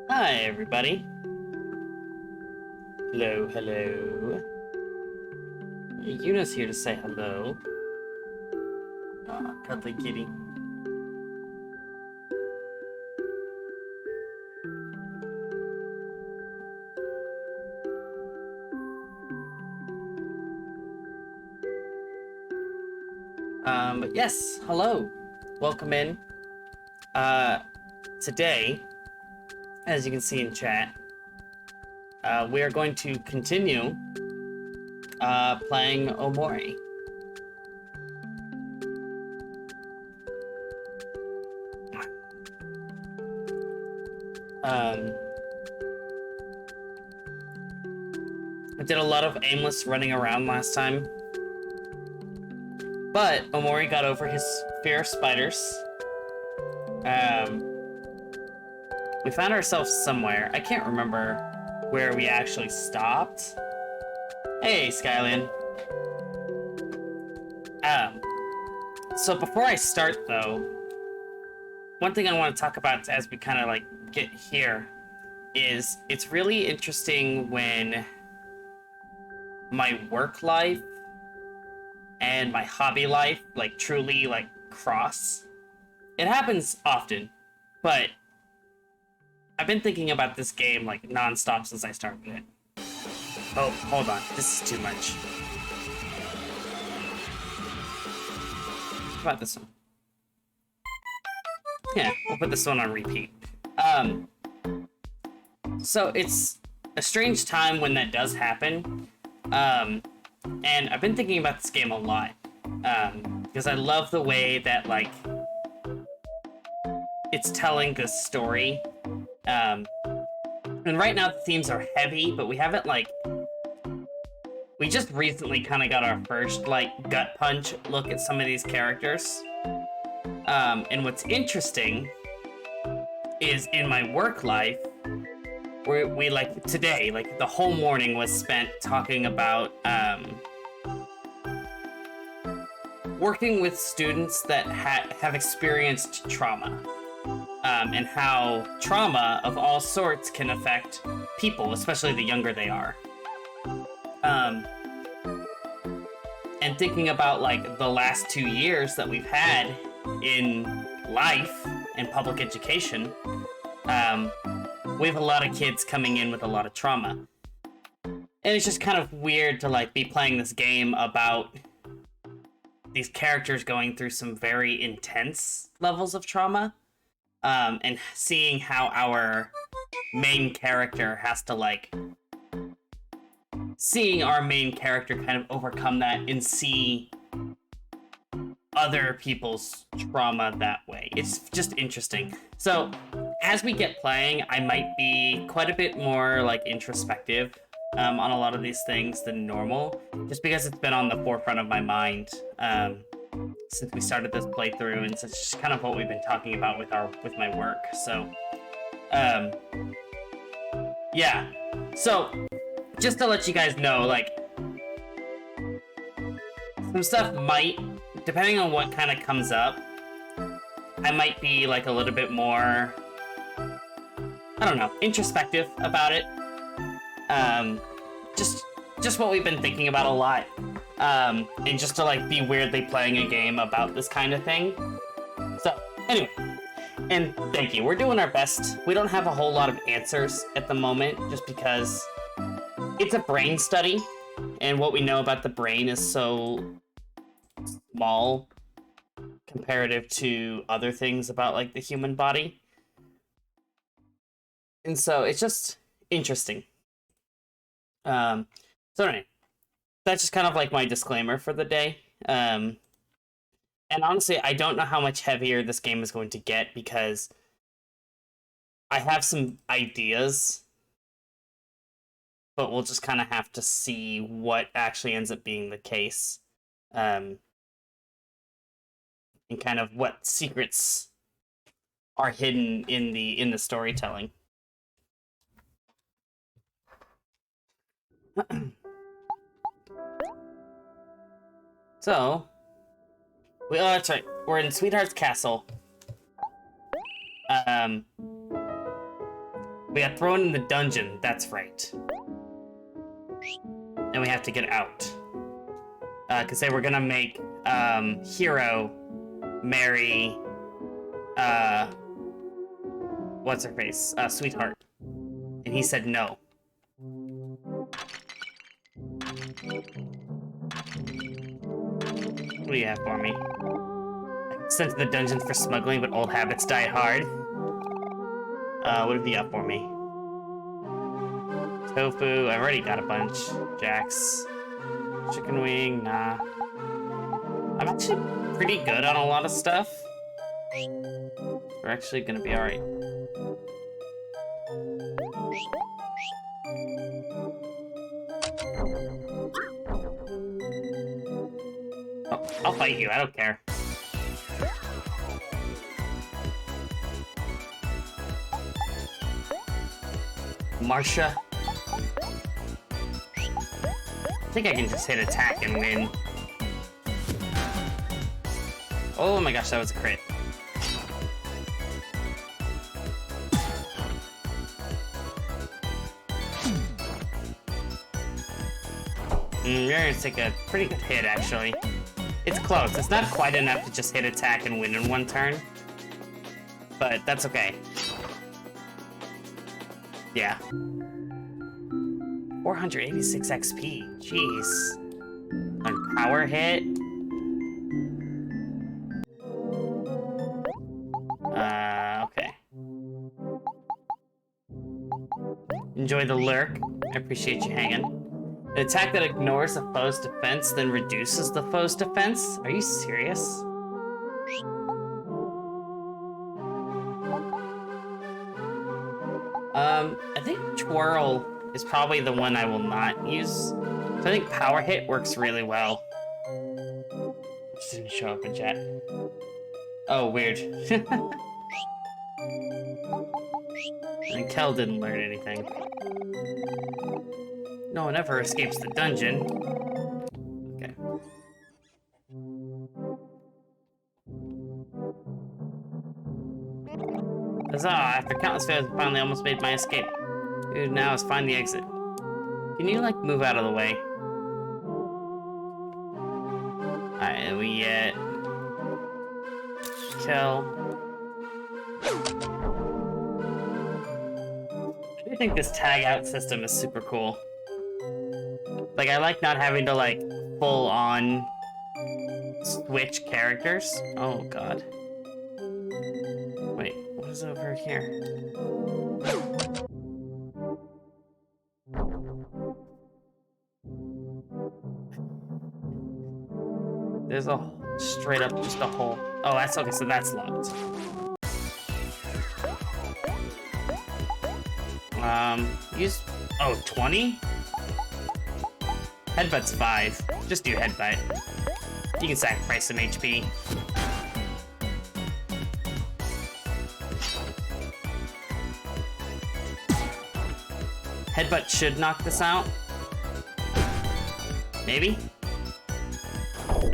Hi, everybody. Hello, hello. Yuna's here to say hello. Aw, cuddly kitty. But yes, hello. Welcome in. Today, as you can see in chat, we are going to continue playing Omori. I did a lot of aimless running around last time, but Omori got over his fear of spiders, we found ourselves somewhere. I can't remember where we actually stopped. Hey, Skyland. So before I start, though, one thing I want to talk about as we kind of like get here is it's really interesting when my work life and my hobby life like truly like cross. It happens often, but I've been thinking about this game like nonstop since I started it. Oh, hold on, this is too much. How about this one? Yeah, we'll put this one on repeat. So it's a strange time when that does happen. And I've been thinking about this game a lot. Because I love the way that, like, it's telling this story. And right now the themes are heavy, but we haven't, like... We just recently kind of got our first, like, gut punch look at some of these characters. And what's interesting is in my work life, we like, today, like, the whole morning was spent talking about, working with students that have experienced trauma. And how trauma of all sorts can affect people, especially the younger they are. And thinking about, like, the last 2 years that we've had in life and public education, we have a lot of kids coming in with a lot of trauma. And it's just kind of weird to, like, be playing this game about these characters going through some very intense levels of trauma, and seeing how our main character has to, like, seeing our main character kind of overcome that and see other people's trauma that way. It's just interesting. So, as we get playing, I might be quite a bit more, like, introspective on a lot of these things than normal, just because it's been on the forefront of my mind since we started this playthrough, and it's just kind of what we've been talking about with my work. So, yeah. So, just to let you guys know, like, some stuff might, depending on what kind of comes up, I might be, like, a little bit more, I don't know, introspective about it. Just what we've been thinking about a lot. And just to, like, be weirdly playing a game about this kind of thing. So, anyway. And thank you. We're doing our best. We don't have a whole lot of answers at the moment, just because it's a brain study, and what we know about the brain is so small comparative to other things about, like, the human body. And so it's just interesting. So anyway, that's just kind of like my disclaimer for the day. And honestly, I don't know how much heavier this game is going to get, because I have some ideas, but we'll just kind of have to see what actually ends up being the case. And kind of what secrets are hidden in the storytelling. So, oh, that's right. We're in Sweetheart's Castle. We got thrown in the dungeon. That's right. And we have to get out. Because they were gonna make Hero marry what's her face? Sweetheart. And he said no. What do you have for me? Sent to the dungeon for smuggling, but old habits die hard. What have you got for me? Tofu, I've already got a bunch. Jax. Chicken wing, nah. I'm actually pretty good on a lot of stuff. We're actually gonna be alright. Oh, I'll fight you, I don't care. Marsha. I think I can just hit attack and win. Oh my gosh, that was a crit. You're gonna take a pretty good hit, actually. It's close. It's not quite enough to just hit attack and win in one turn. But that's okay. Yeah. 486 XP. Jeez. On power hit. Okay. Enjoy the lurk. I appreciate you hanging. An attack that ignores a foe's defense, then reduces the foe's defense? Are you serious? I think Twirl is probably the one I will not use. So I think Power Hit works really well. Just didn't show up in chat. Oh, weird. And Kel didn't learn anything. No one ever escapes the dungeon. Okay. Huzzah! After countless failures, I finally almost made my escape. Dude, now is find the exit. Can you, like, move out of the way? Alright, we get... Kel. I do think this tag out system is super cool. Like, I like not having to, like, full on switch characters. Oh, God. Wait, what is over here? There's a straight up just a hole. Oh, that's okay, so that's locked. Use... Oh, 20? Headbutt's 5. Just do headbutt. You can sacrifice some HP. Headbutt should knock this out. Maybe?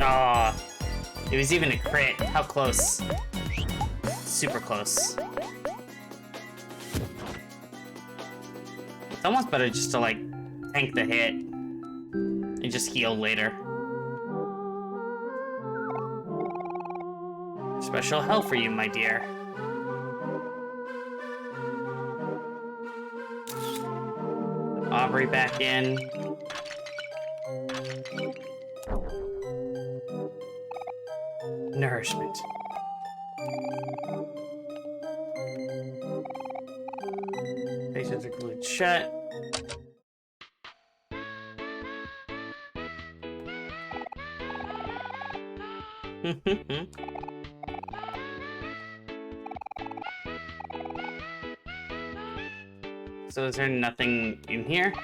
Aw. It was even a crit. How close? Super close. It's almost better just to, like, tank the hit. And just heal later. Special health for you, my dear. Aubrey back in. Nourishment. Faces are glued shut. So is there nothing in here?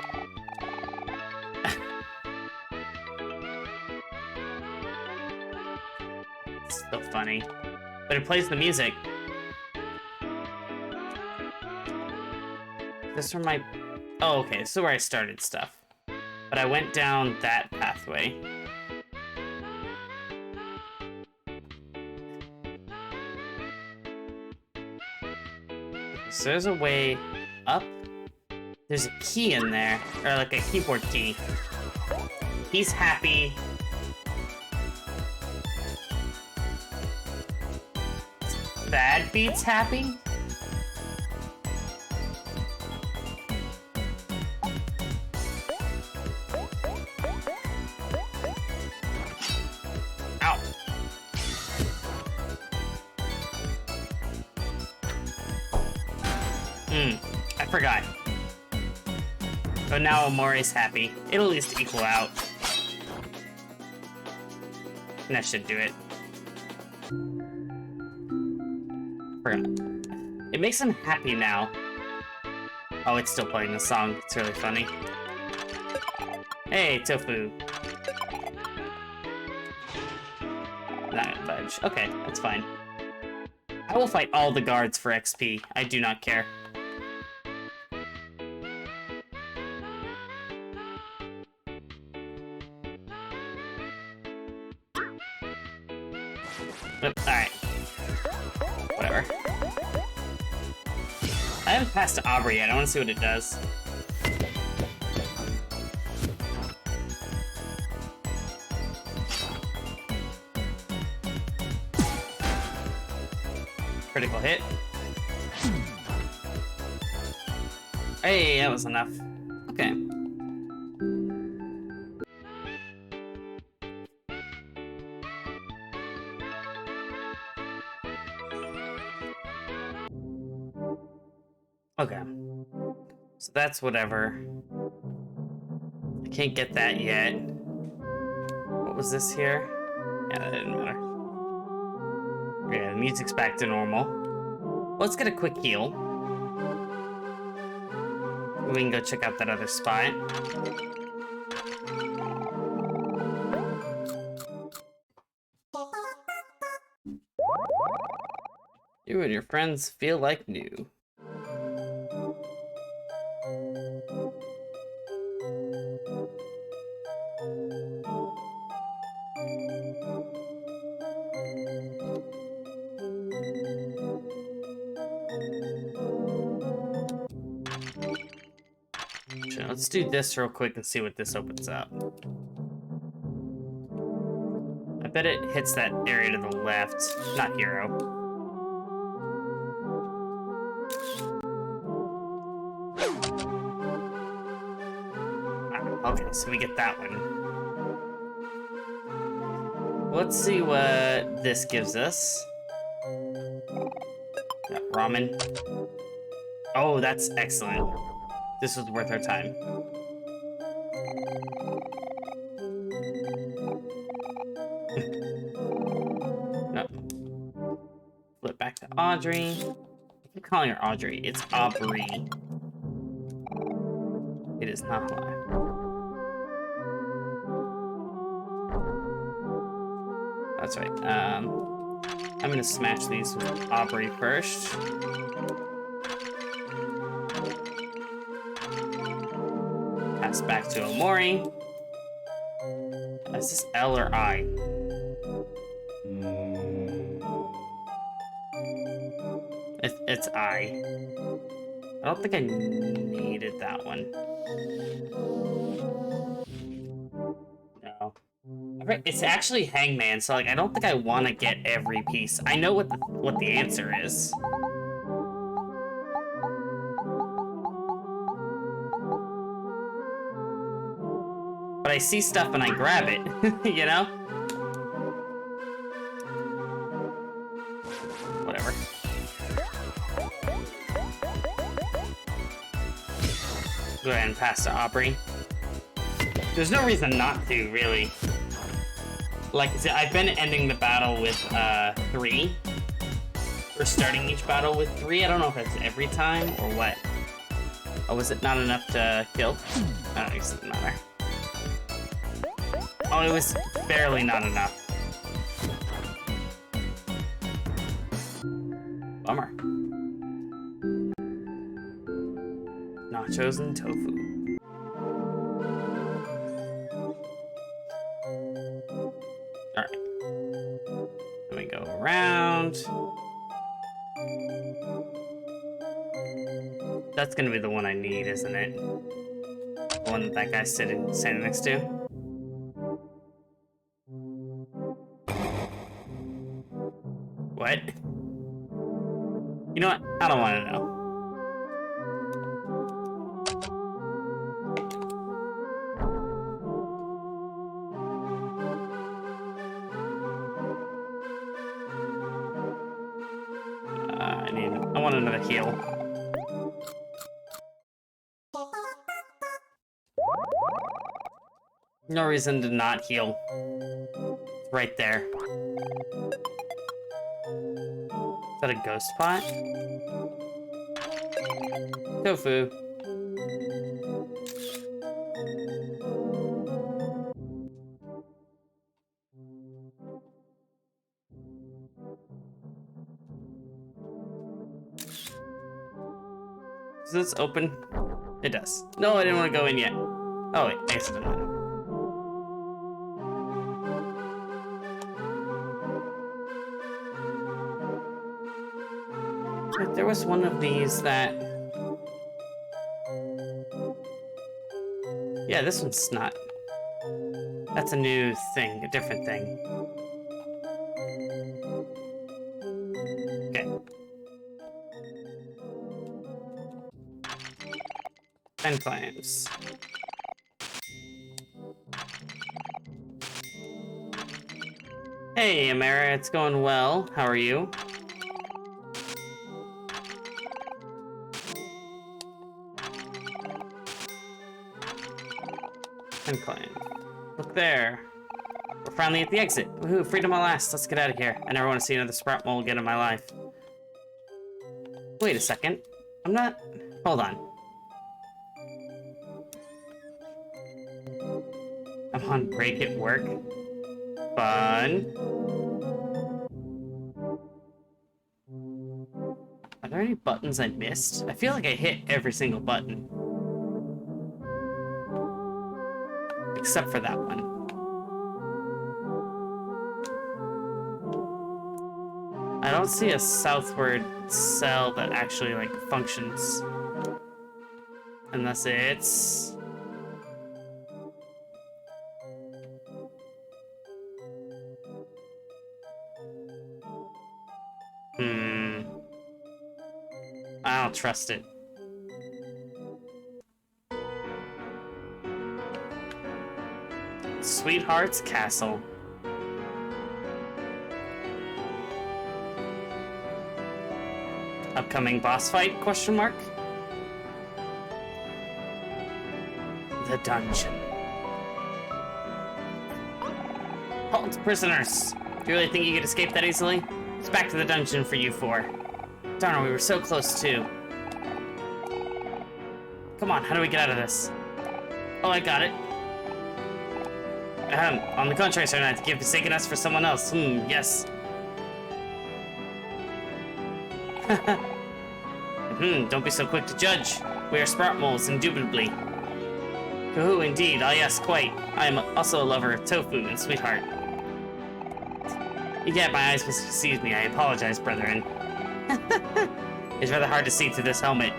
It's so funny. But it plays the music. This is where my... Oh, okay, this is where I started stuff. But I went down that pathway. So there's a way up. There's a key in there, or like a keyboard key. He's happy. Bad beats happy? Ow. I forgot. But now Omori's happy. It'll at least equal out. And that should do it. Forgot. It makes him happy now. Oh, it's still playing the song. It's really funny. Hey, Tofu. Not budge. Okay, that's fine. I will fight all the guards for XP. I do not care. I haven't passed Aubrey yet. I want to see what it does. Critical hit. Hey, that was enough. Okay. Okay. So that's whatever. I can't get that yet. What was this here? Yeah, that didn't matter. Yeah, the music's back to normal. Let's get a quick heal. We can go check out that other spot. You and your friends feel like new. Let's do this real quick and see what this opens up. I bet it hits that area to the left. Not hero. Okay, so we get that one. Let's see what this gives us. Got ramen. Oh, that's excellent. This was worth our time. No. Flip back to Audrey. I keep calling her Audrey. It's Aubrey. It is not live. That's right. I'm gonna smash these with Aubrey first. Pass back to Omori. Is this L or I? It's I. I don't think I needed that one. No. It's actually Hangman, so like I don't think I want to get every piece. I know what the answer is. But I see stuff and I grab it, you know? Whatever. Go ahead and pass to Aubrey. There's no reason not to, really. Like, I've been ending the battle with 3. Or starting each battle with 3. I don't know if that's every time or what. Oh, was it not enough to kill? I don't know, it doesn't matter. Oh, it was barely not enough. Bummer. Nachos and tofu. Alright. Let me go around. That's gonna be the one I need, isn't it? The one that guy's standing next to? What? You know what? I don't want to know. I want another heal. No reason to not heal. It's right there. Is that a ghost pot? Tofu. Does this open? It does. No, I didn't want to go in yet. Oh, wait. I guess it didn't. There was one of these that Yeah, this one's not. That's a new thing, a different thing. Okay. 10 claims. Hey, Amara, it's going well. How are you? Claim. Look there. We're finally at the exit. Woohoo, freedom at last. Let's get out of here. I never want to see another sprout mole again in my life. Wait a second. I'm not... Hold on. I'm on break at work. Fun. Are there any buttons I missed? I feel like I hit every single button. Except for that one. I don't see a southward cell that actually, like, functions. Unless it's... I don't trust it. Sweetheart's Castle. Upcoming boss fight, question mark? The dungeon. Halt, prisoners! Do you really think you could escape that easily? It's back to the dungeon for you four. Darn, we were so close too. Come on, how do we get out of this? Oh, I got it. On the contrary, sir, I think you've mistaken us for someone else. Yes. Don't be so quick to judge. We are sprout moles, indubitably. Kahoo, indeed. Ah, yes, quite. I am also a lover of tofu and sweetheart. Yeah, my eyes must deceive me. I apologize, brethren. It's rather hard to see through this helmet.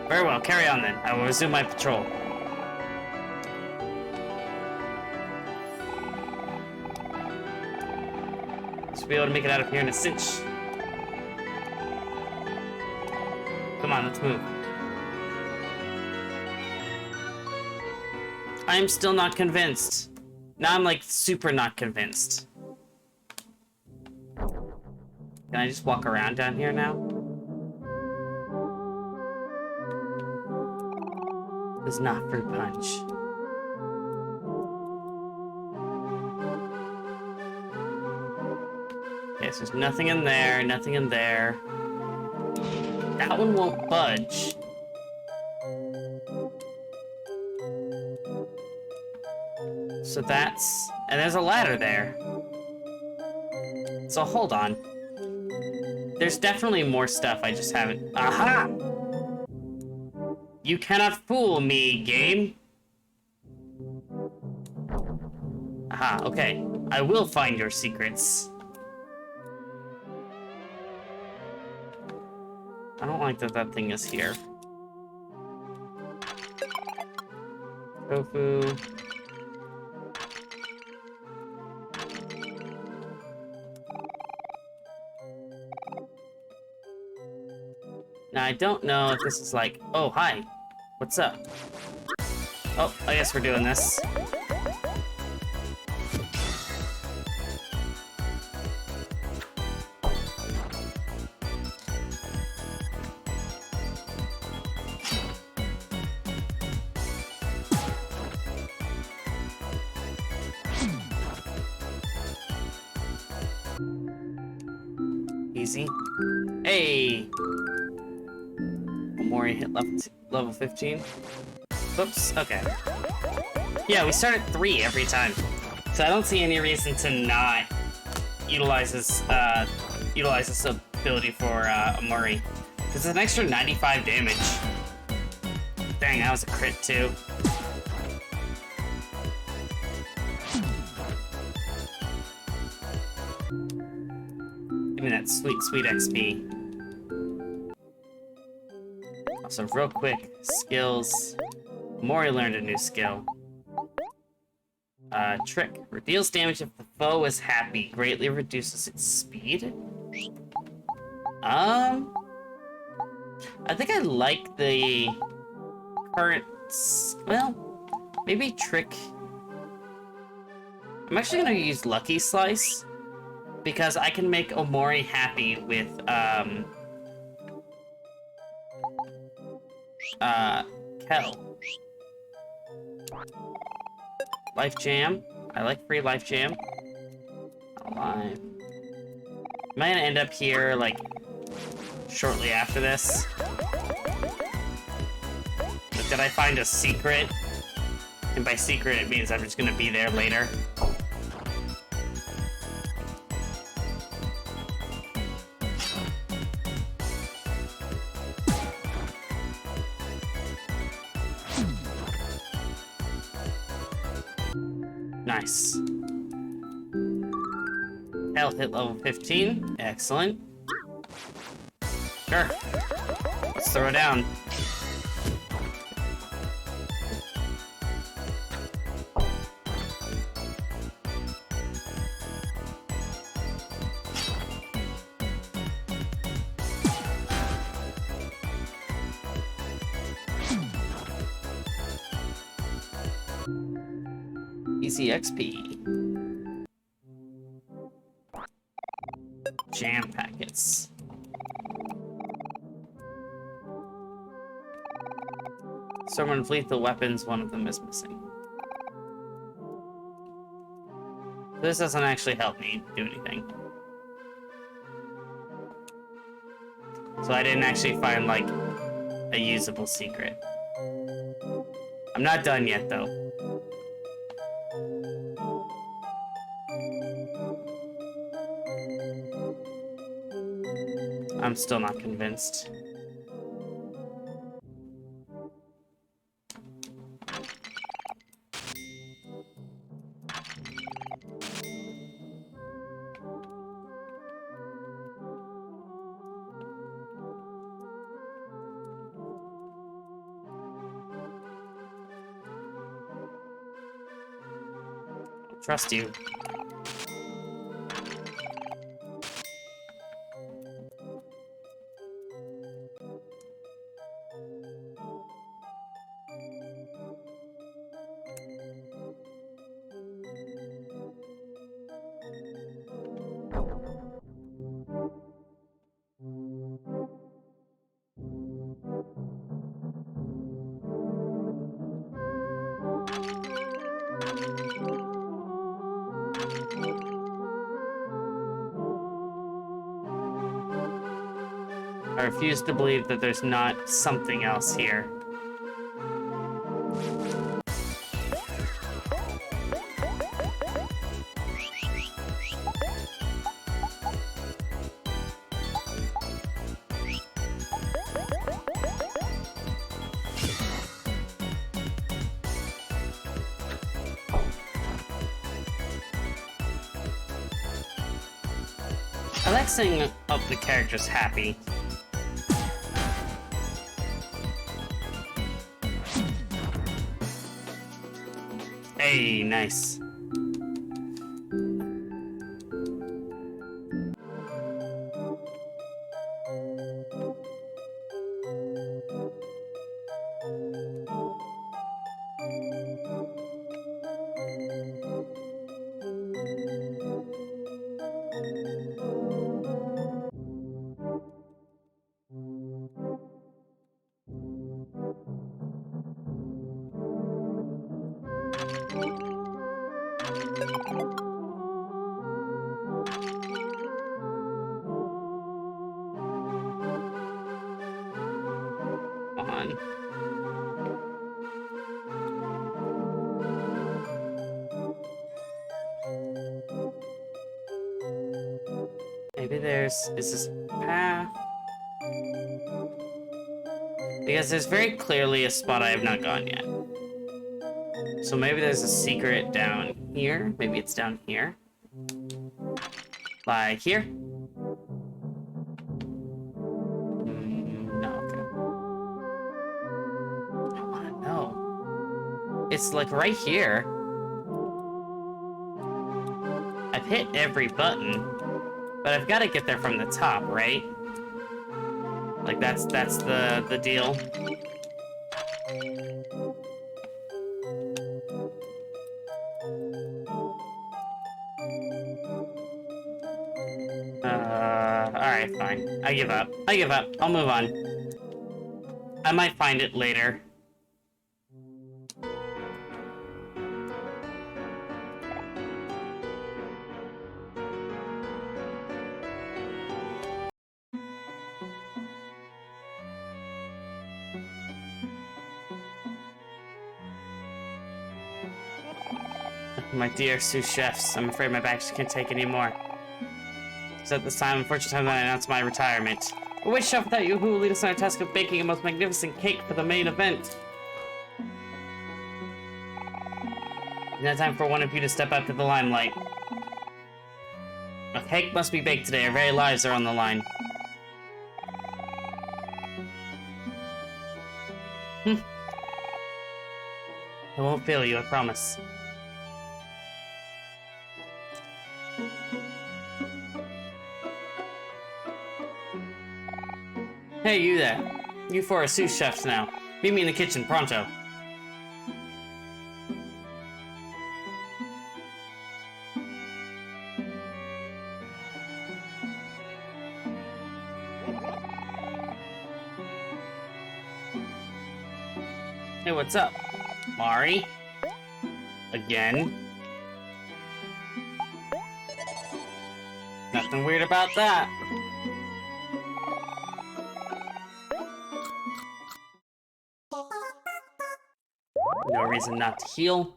Very well, carry on then. I will resume my patrol. Should be able to make it out of here in a cinch. Come on, let's move. I'm still not convinced. Now I'm like super not convinced. Can I just walk around down here now? It's not fruit punch. Okay, so there's nothing in there, nothing in there. That one won't budge. So that's... And there's a ladder there. So hold on. There's definitely more stuff I just haven't... Aha! You cannot fool me, game. Aha, okay. I will find your secrets. I don't like that that thing is here. Tofu. Now, I don't know if this is like... Oh, hi. What's up? Oh, I guess we're doing this. Easy. Hey! Omori hit level 15. Oops, okay. Yeah, we start at 3 every time. So I don't see any reason to not utilize this ability for Omori. Because it's an extra 95 damage. Dang, that was a crit too. Give me that sweet, sweet XP. Also, real quick, skills. Omori learned a new skill. Trick. Deals damage if the foe is happy. Greatly reduces its speed. I think I like the current... Well, maybe Trick... I'm actually going to use Lucky Slice, because I can make Omori happy with, Kel. Life Jam. I like free Life Jam. Alive. Am I gonna end up here, like, shortly after this? But did I find a secret? And by secret, it means I'm just gonna be there later. Nice. Health hit level 15. Excellent. Sure. Let's throw it down. Easy XP. Jam packets. Someone with lethal weapons, one of them is missing. This doesn't actually help me do anything. So I didn't actually find, like, a usable secret. I'm not done yet, though. I'm still not convinced. Trust you. I refuse to believe that there's not something else here. I like seeing up the characters happy. Hey, nice. On. Maybe is this path? Because there's very clearly a spot I have not gone yet. So maybe there's a secret down here. Maybe it's down here. Like here? No, okay. I want to know. it's like right here. I've hit every button, but I've got to get there from the top, right? Like that's the deal. Alright, fine. I give up. I give up. I'll move on. I might find it later. My dear sous chefs, I'm afraid my back just can't take any more. So at this time, unfortunate time that I announced my retirement. But which chef without you who will lead us on our task of baking a most magnificent cake for the main event? Now time for one of you to step up to the limelight. A cake must be baked today, our very lives are on the line. I won't fail you, I promise. Hey, you there. You four are sous chefs now. Meet me in the kitchen, pronto. Hey, what's up? Mari? Again? Nothing weird about that. No reason not to heal.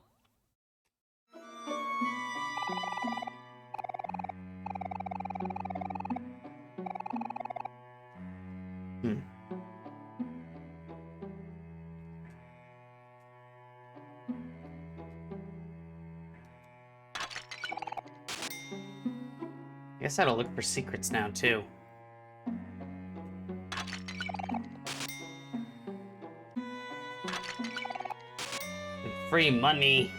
Guess I gotta look for secrets now, too. Free money.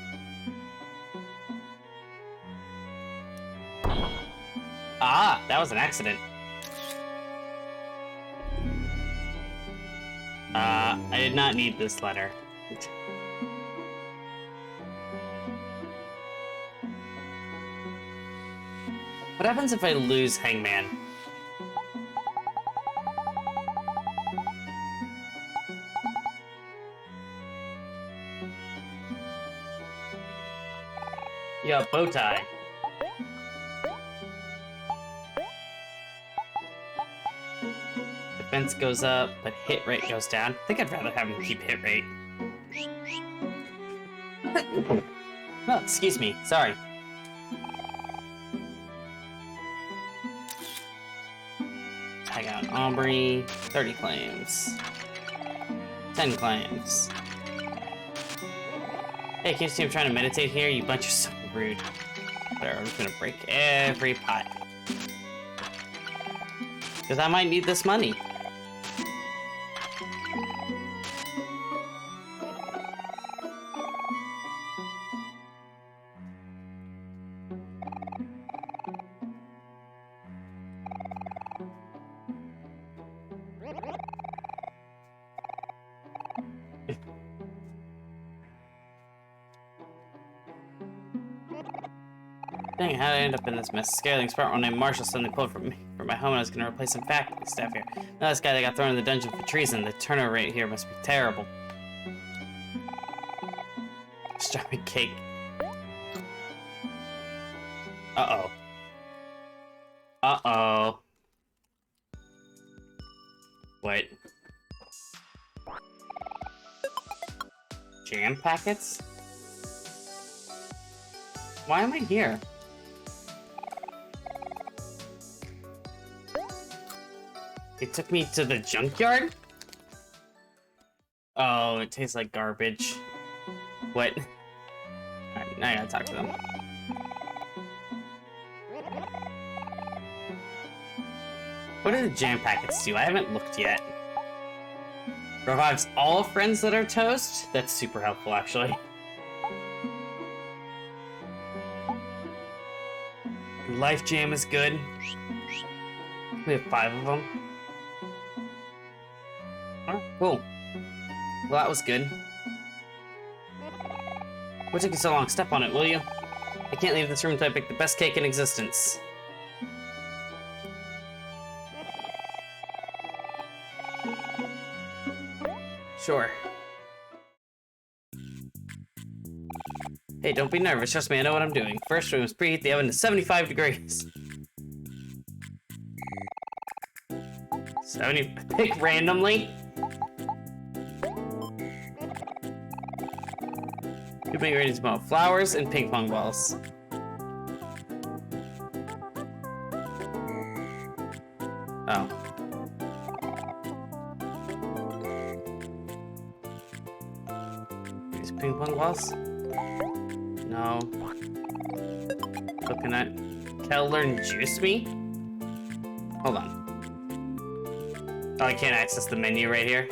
Ah, that was an accident. I did not need this letter. What happens if I lose Hangman? Yeah, bow tie. Defense goes up, but hit rate goes down. I think I'd rather have him keep hit rate. Oh, excuse me. Sorry. I got Omori, 30 claims. 10 claims. Hey, can't you see I'm trying to meditate here? You bunch of so rude. There, I'm just gonna break every pot. Because I might need this money. Dang, how did I end up in this mess? Scaling Sparrow named Marshall suddenly pulled from me from my home and I was gonna replace some faculty staff here. Now this guy that got thrown in the dungeon for treason, the turnover rate here must be terrible. Strawberry cake. Uh-oh. Uh-oh. What? Jam packets? Why am I here? It took me to the junkyard? Oh, it tastes like garbage. What? Alright, now I gotta talk to them. What do the jam packets do? I haven't looked yet. Revives all friends that are toast? That's super helpful, actually. Life Jam is good. We have 5 of them. Oh, cool. Well, that was good. What took you so long? Step on it, will you? I can't leave this room until I pick the best cake in existence. Sure. Hey, don't be nervous. Trust me, I know what I'm doing. First, we must preheat the oven to 75 degrees. 70. Pick randomly. You make ready to melt flowers and ping pong balls. Oh. These ping pong balls? No. Coconut. Kettler and juice me? Hold on. Oh, I can't access the menu right here.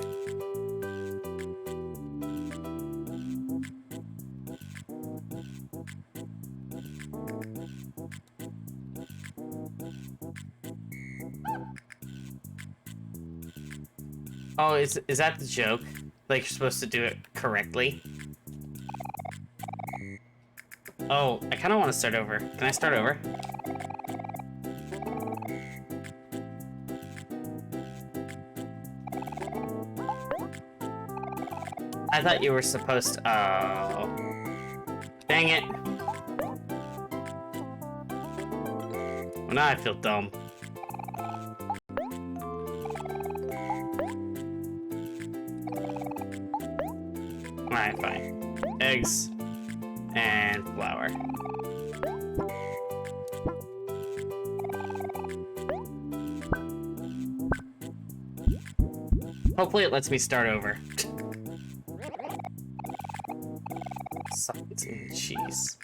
Oh, is that the joke? Like, you're supposed to do it correctly? Oh, I kind of want to start over. Can I start over? I thought you were supposed to... Oh. Dang it. Well, now I feel dumb. Alright, fine. Eggs and flour. Hopefully it lets me start over. Salt and cheese.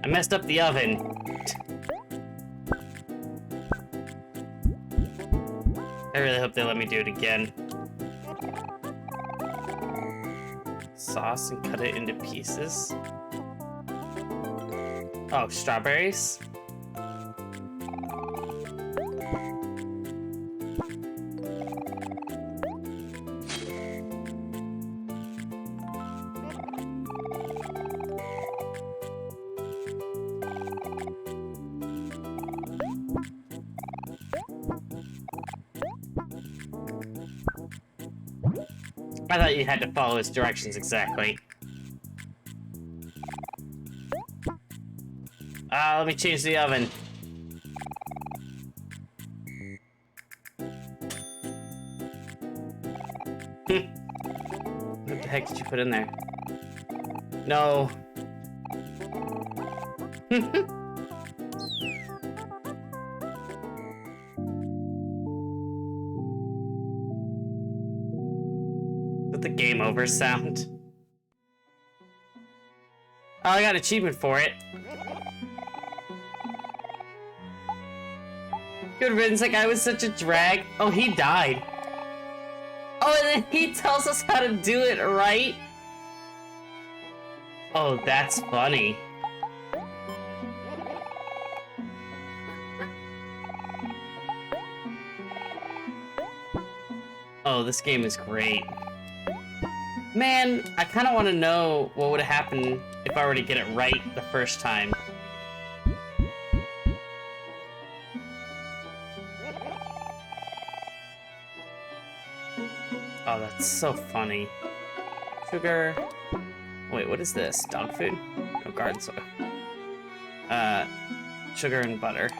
I messed up the oven. I really hope they let me do it again. Sauce and cut it into pieces. Oh, strawberries? I thought you had to follow his directions exactly. Let me change the oven. What the heck did you put in there? No. Is that the game over sound? Oh, I got an achievement for it. Good riddance, that guy was such a drag. Oh, he died. Oh, and then he tells us how to do it, right? Oh, that's funny. Oh, this game is great. Man, I kind of want to know what would have happened if I were to get it right the first time. Oh, that's so funny. Sugar. Wait, what is this? Dog food? No, garden soil. Sugar and butter.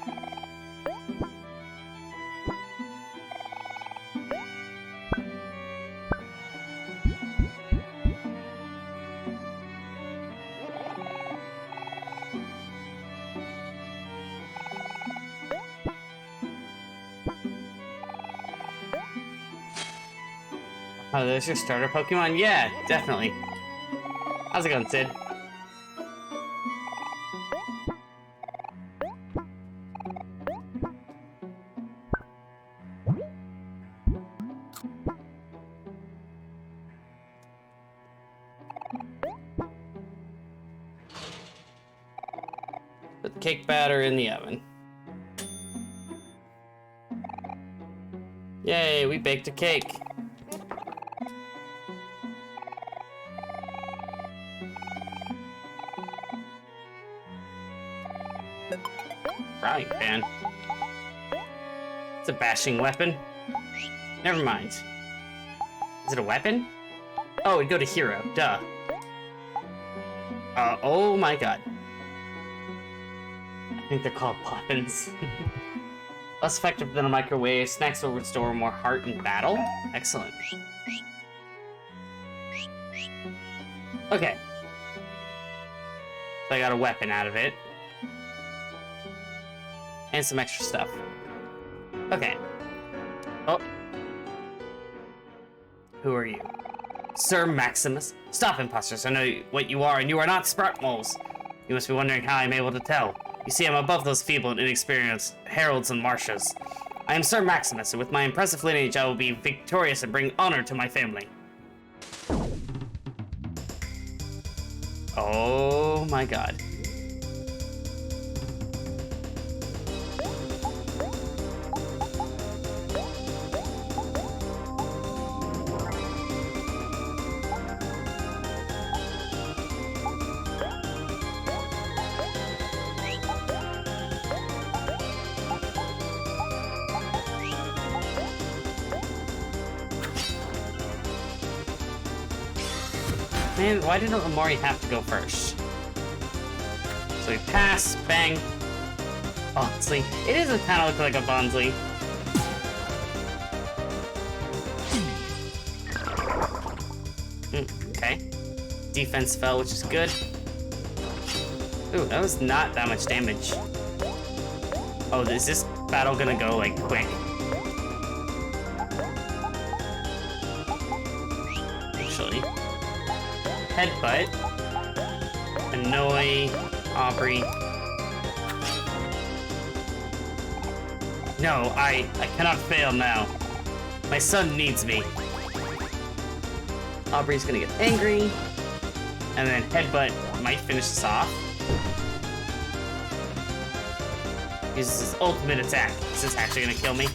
Oh, there's your starter Pokemon? Yeah, definitely. How's it going, Sid? cake batter in the oven. Yay, we baked a cake. Frying pan. It's a bashing weapon. Never mind. Is it a weapon? Oh, it'd go to hero. Duh. Oh my god. I think they're called poppins. Less effective than a microwave. Snacks will restore more heart in battle. Excellent. Okay. So I got a weapon out of it. And some extra stuff. Okay. Oh. Who are you? Sir Maximus? Stop, imposters. I know what you are, and you are not Sprout Moles. You must be wondering how I'm able to tell. You see, I'm above those feeble and inexperienced heralds and marshals. I am Sir Maximus, and with my impressive lineage, I will be victorious and bring honor to my family. Oh my god. Man, why didn't Omori have to go first? So we pass, bang. Bonsley. It is kind of look like a Bonsley. Okay. Defense fell, which is good. Ooh, that was not that much damage. Oh, is this battle gonna go, like, quick? Actually. Headbutt. Annoy. Aubrey. No, I cannot fail now. My son needs me. Aubrey's gonna get angry. And then Headbutt might finish this off. Uses his ultimate attack. Is this actually gonna kill me?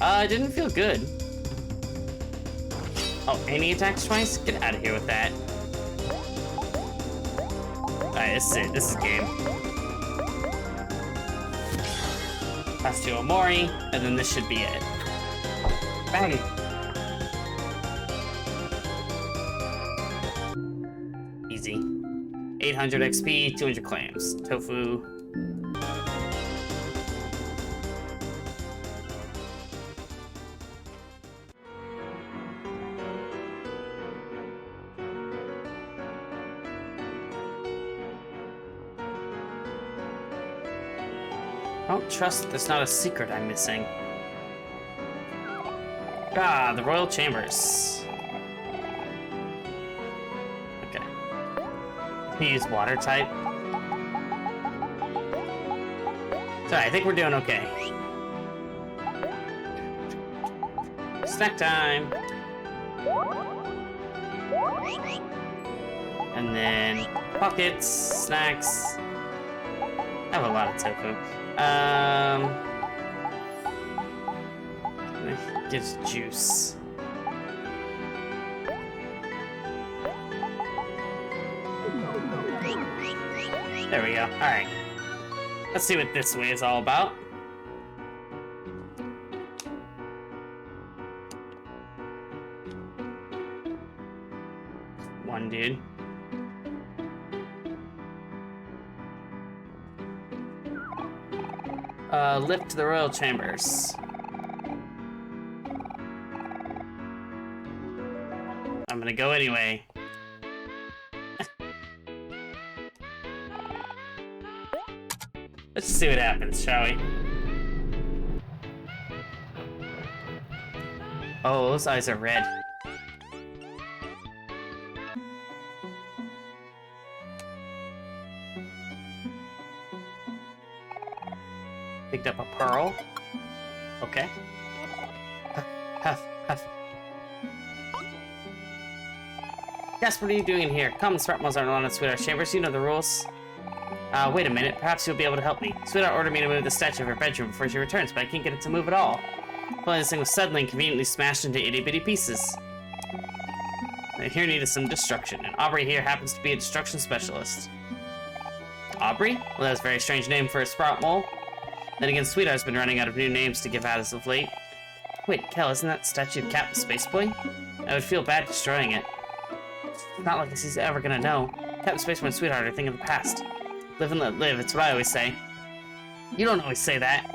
It didn't feel good. Oh, and he attacks twice? Get out of here with that. Alright, this is it. This is game. Pass to Omori, and then this should be it. Bang! Easy. 800 XP, 200 claims. Tofu. Don't trust that there's not a secret I'm missing. Ah, the Royal Chambers. Okay. He use water type. Sorry, I think we're doing okay. Snack time. And then pockets, snacks. I have a lot of tofu. Gives juice. There we go. Alright. Let's see what this way is all about. One dude. Lift to the Royal Chambers. I'm gonna go anyway. Let's just see what happens, shall we? Oh, those eyes are red. Picked up a pearl. Okay. Huff, huff. Yes, what are you doing in here? Come, Sprout Moles aren't allowed to sweet our chambers. You know the rules. Wait a minute. Perhaps you'll be able to help me. Sweetheart ordered me to move the statue of her bedroom before she returns, but I can't get it to move at all. Well, this thing was suddenly and conveniently smashed into itty-bitty pieces. And here needed some destruction, and Aubrey here happens to be a destruction specialist. Aubrey? Well, that's a very strange name for a sprout mole. Then again, Sweetheart's been running out of new names to give out as of late. Wait, Kel, isn't that statue of Captain Spaceboy? I would feel bad destroying it. It's not like he's ever gonna know. Captain Spaceboy and Sweetheart are a thing of the past. Live and let live, it's what I always say. You don't always say that.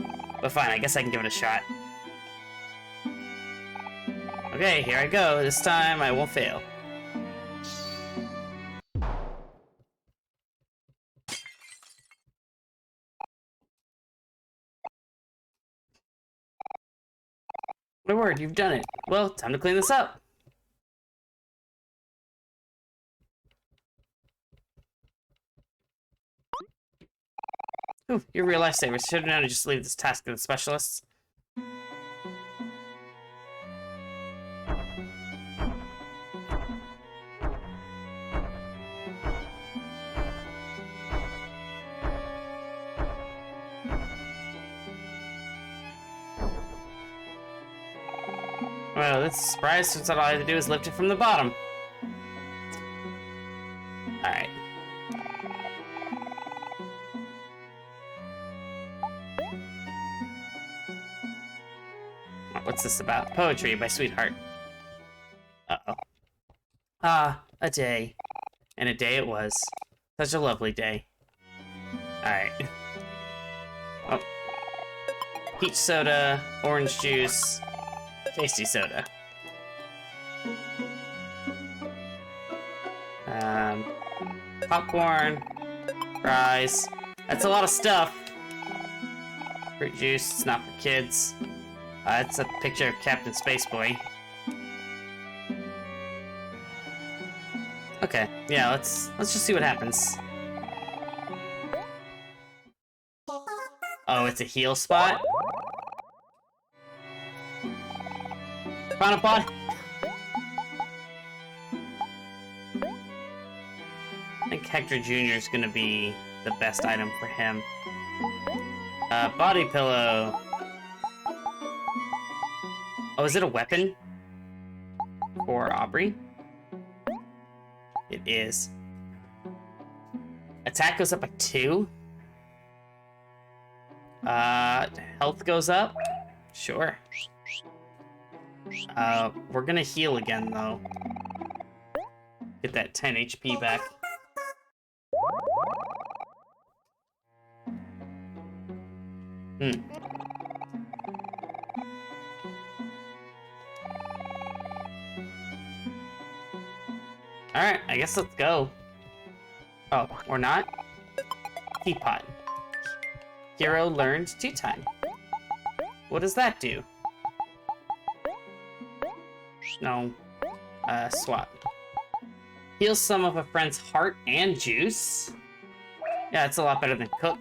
But fine, I guess I can give it a shot. Okay, here I go. This time I won't fail. My word, you've done it. Well, time to clean this up. Ooh, you're a real lifesaver. Should have known to just leave this task to the specialists. Well, that's a surprise, since all I had to do is lift it from the bottom. Alright. What's this about? Poetry by Sweetheart. Uh-oh. Ah, a day. And a day it was. Such a lovely day. Alright. Oh. Peach soda, orange juice, tasty soda. Popcorn, fries. That's a lot of stuff. Fruit juice, it's not for kids. It's a picture of Captain Spaceboy. Okay, yeah, let's just see what happens. Oh, it's a heal spot? Found a body. I think Hector Jr. is gonna be the best item for him. Body pillow. Oh, is it a weapon? For Aubrey? It is. Attack goes up by 2. Health goes up? Sure. We're gonna heal again, though. Get that 10 HP back. Alright, I guess let's go. Oh, or not? Teapot. Hero learned 2 time. What does that do? No. Swap. Heal some of a friend's heart and juice? Yeah, it's a lot better than cook.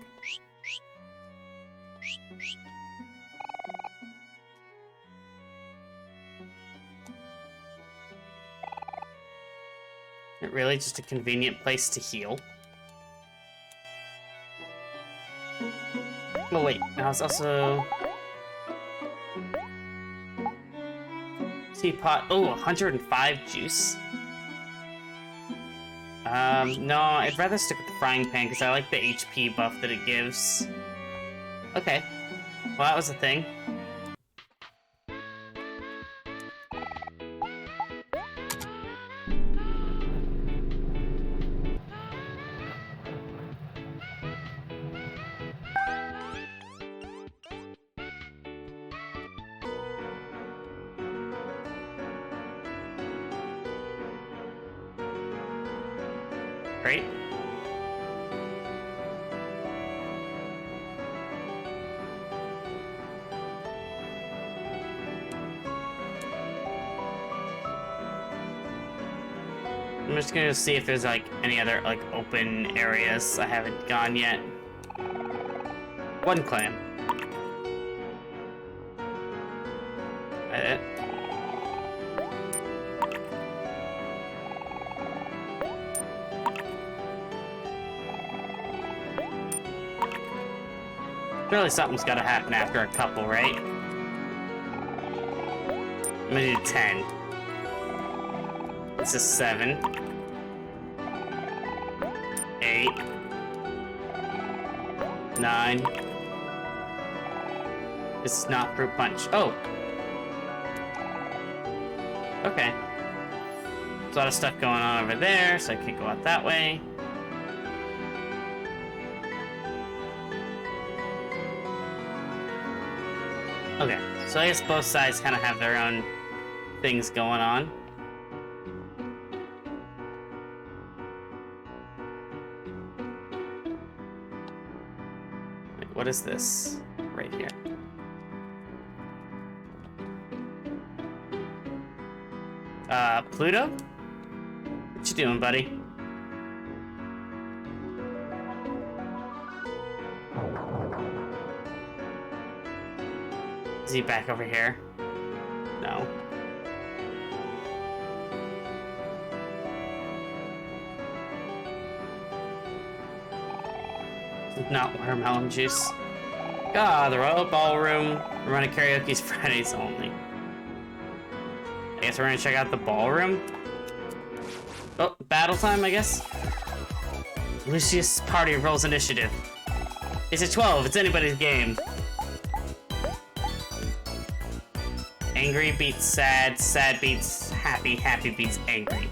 It really just a convenient place to heal. Oh wait, now it's also teapot. Oh, 105 juice. No, I'd rather stick with the frying pan because I like the HP buff that it gives. Okay, well that was a thing. Right? I'm just gonna see if there's like any other like open areas I haven't gone yet. One clan. That it? Surely something's gotta happen after a couple, right? I'm gonna do 10. This is 7. 8. 9. This is not fruit punch. Oh! Okay. There's a lot of stuff going on over there, so I can't go out that way. Okay, so I guess both sides kind of have their own things going on. Wait, what is this? Right here. Pluto? What you doing, buddy? Is he back over here? No. Not watermelon juice. Ah, the Royal Ballroom. We're running karaoke's Fridays only. I guess we're gonna check out the ballroom. Oh, battle time, I guess. Lucius Party rolls initiative. It's a 12, it's anybody's game. Angry beats sad, sad beats happy, happy beats angry.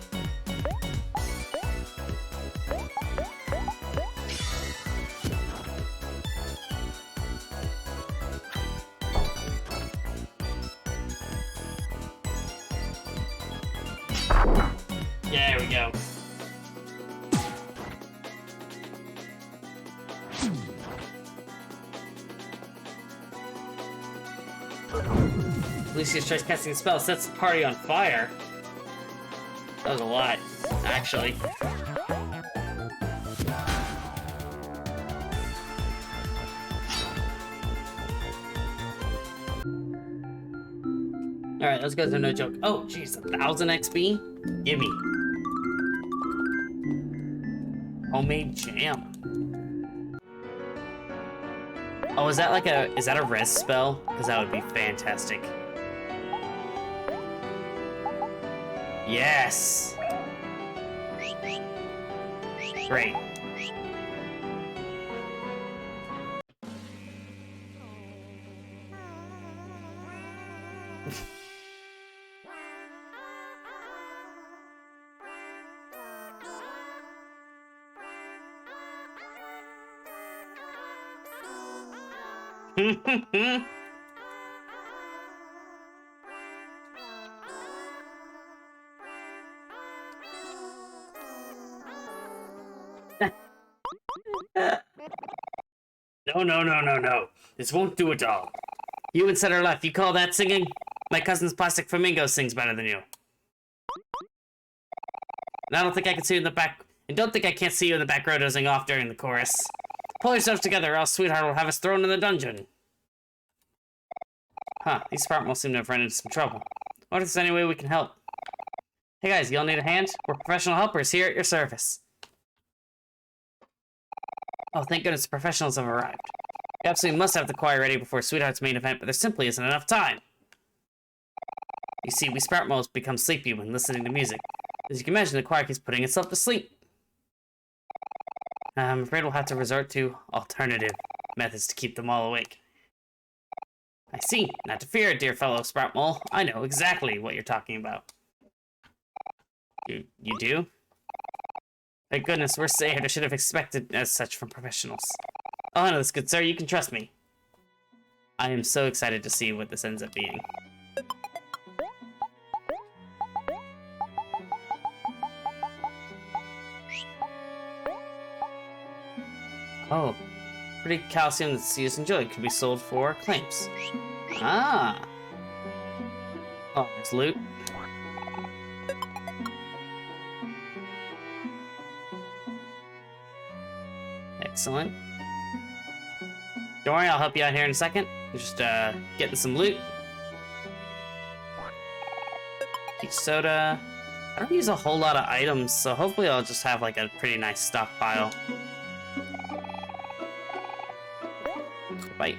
There we go. Lucius tries casting a spell, sets the party on fire. That was a lot, actually. Alright, those guys are no joke. Oh, jeez, 1,000 XP? Gimme. Homemade jam. Oh, is that like is that a res spell? Because that would be fantastic. Yes! Great. No. This won't do it all. You and center left, you call that singing? My cousin's plastic flamingo sings better than you. And I don't think I can see you in the back. And don't think I can't see you in the back row dozing off during the chorus. Pull yourselves together, or else Sweetheart will have us thrown in the dungeon. Huh, these Spartmals seem to have run into some trouble. I wonder if there's any way we can help. Hey guys, y'all need a hand? We're professional helpers here at your service. Oh, thank goodness professionals have arrived. We absolutely must have the choir ready before Sweetheart's main event, but there simply isn't enough time. You see, we Spartmals become sleepy when listening to music. As you can imagine, the choir keeps putting itself to sleep. I'm afraid we'll have to resort to alternative methods to keep them all awake. I see. Not to fear, dear fellow Sproutmole. I know exactly what you're talking about. You do? Thank goodness, we're saved. I should have expected as such from professionals. Oh, I know this, good sir. You can trust me. I am so excited to see what this ends up being. Oh, pretty calcium that Sears enjoyed could be sold for claims. Ah. Oh, there's loot. Excellent. Don't worry, I'll help you out here in a second. Just getting some loot. Peach soda. I don't use a whole lot of items, so hopefully I'll just have like a pretty nice stockpile. Bite.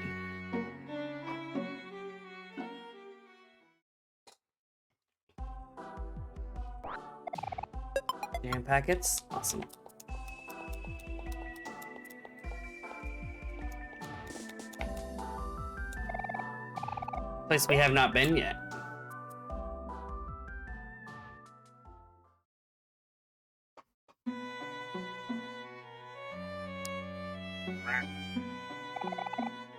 Name packets? Awesome. Place we have not been yet.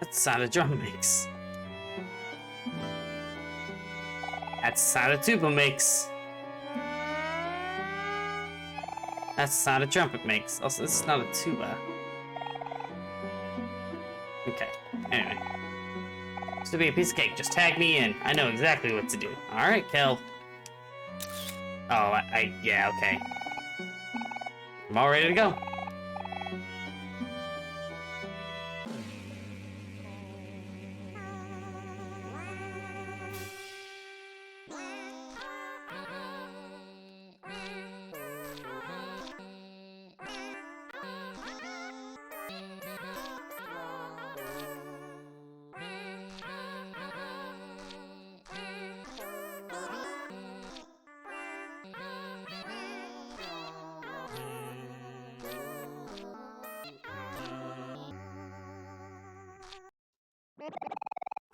That's the sound a drum makes. That's the sound a tuba makes. That's the sound a trumpet makes. Also, this is not a tuba. Okay, anyway. This will be a piece of cake. Just tag me in. I know exactly what to do. Alright, Kel. Oh, yeah, okay. I'm all ready to go.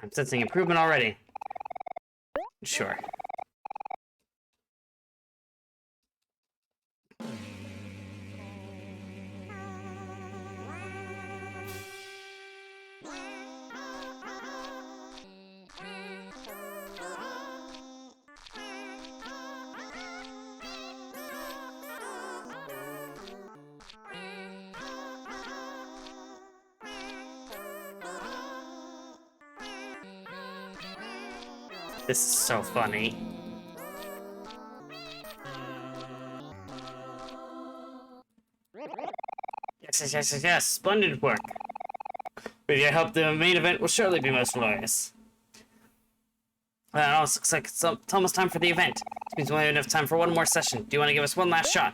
I'm sensing improvement already. Sure. This is so funny. Yes. Splendid work. With your help, the main event will surely be most glorious. Well, it also looks like it's almost time for the event. This means we only have enough time for one more session. Do you want to give us one last shot?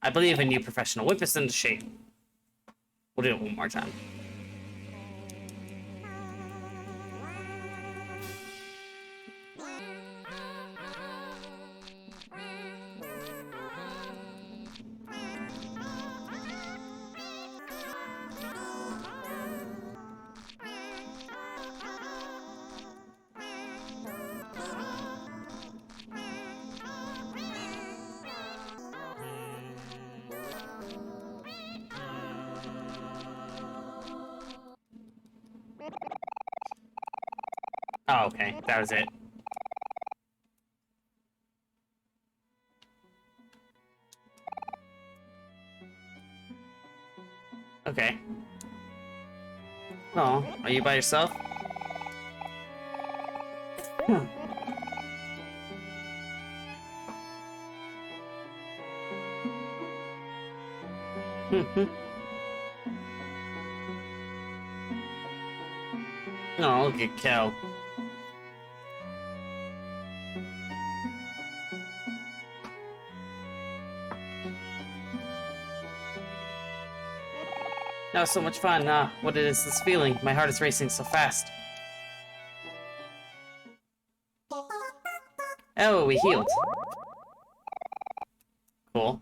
I believe in you, professional. Whip us into shape. We'll do it one more time. Oh, okay. That was it. Okay. Oh, are you by yourself? Oh, look at Kel. That was so much fun. What is this feeling? My heart is racing so fast. Oh, we healed. Cool.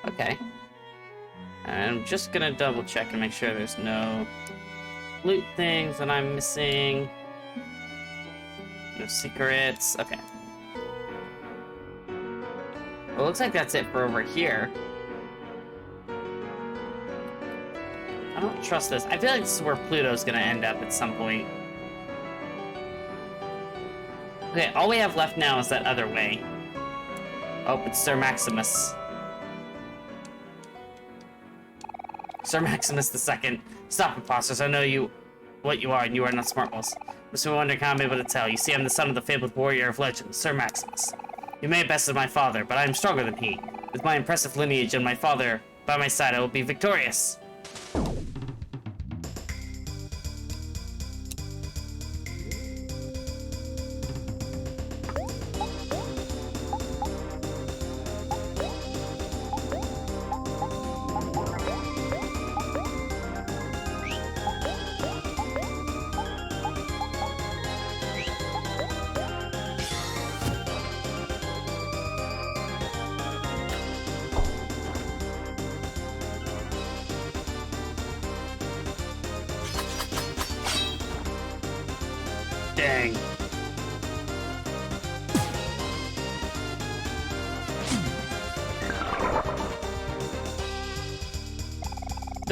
Okay. I'm just gonna double check and make sure there's no loot things that I'm missing. No secrets. Okay. Well, looks like that's it for over here. I don't trust this. I feel like this is where Pluto's gonna end up at some point. Okay, all we have left now is that other way. Oh, it's Sir Maximus. Sir Maximus II. Stop, imposters. I know what you are, and you are not smart ones. Must be wondering how I'm able to tell. You see, I'm the son of the fabled warrior of legend, Sir Maximus. You may have bested my father, but I am stronger than he. With my impressive lineage and my father by my side, I will be victorious.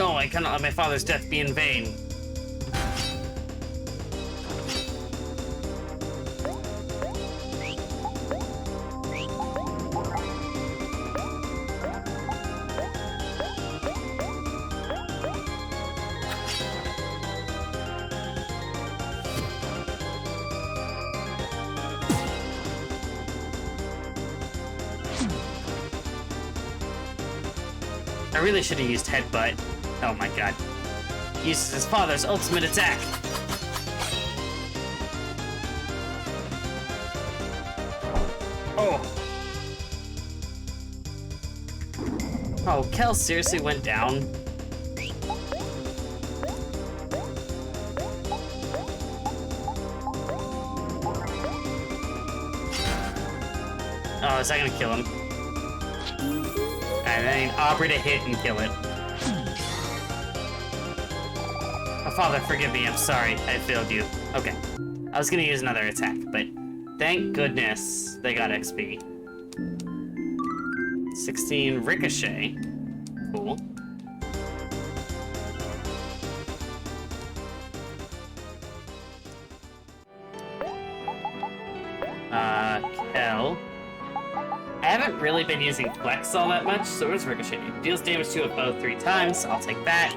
no, I cannot let my father's death be in vain. I really should have used Headbutt. Oh my god. He uses his father's ultimate attack. Oh. Oh, Kel seriously went down. Oh, is that gonna kill him? And I need Aubrey to hit and kill it. Oh, Father, forgive me. I'm sorry. I failed you. Okay. I was gonna use another attack, but thank goodness they got XP. 16 Ricochet. Cool. Kel. I haven't really been using Flex all that much, so where's Ricochet? Deals damage to a foe 3 times, so I'll take that.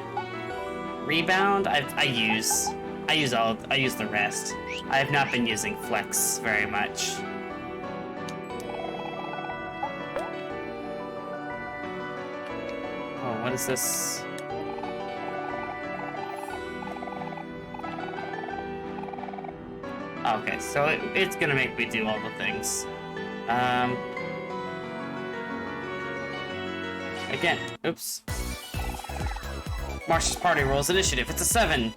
Rebound, I use the rest. I have not been using Flex very much. Oh, what is this? Okay, so it's gonna make me do all the things. Again, oops. Marsh's party rolls initiative. It's a 7.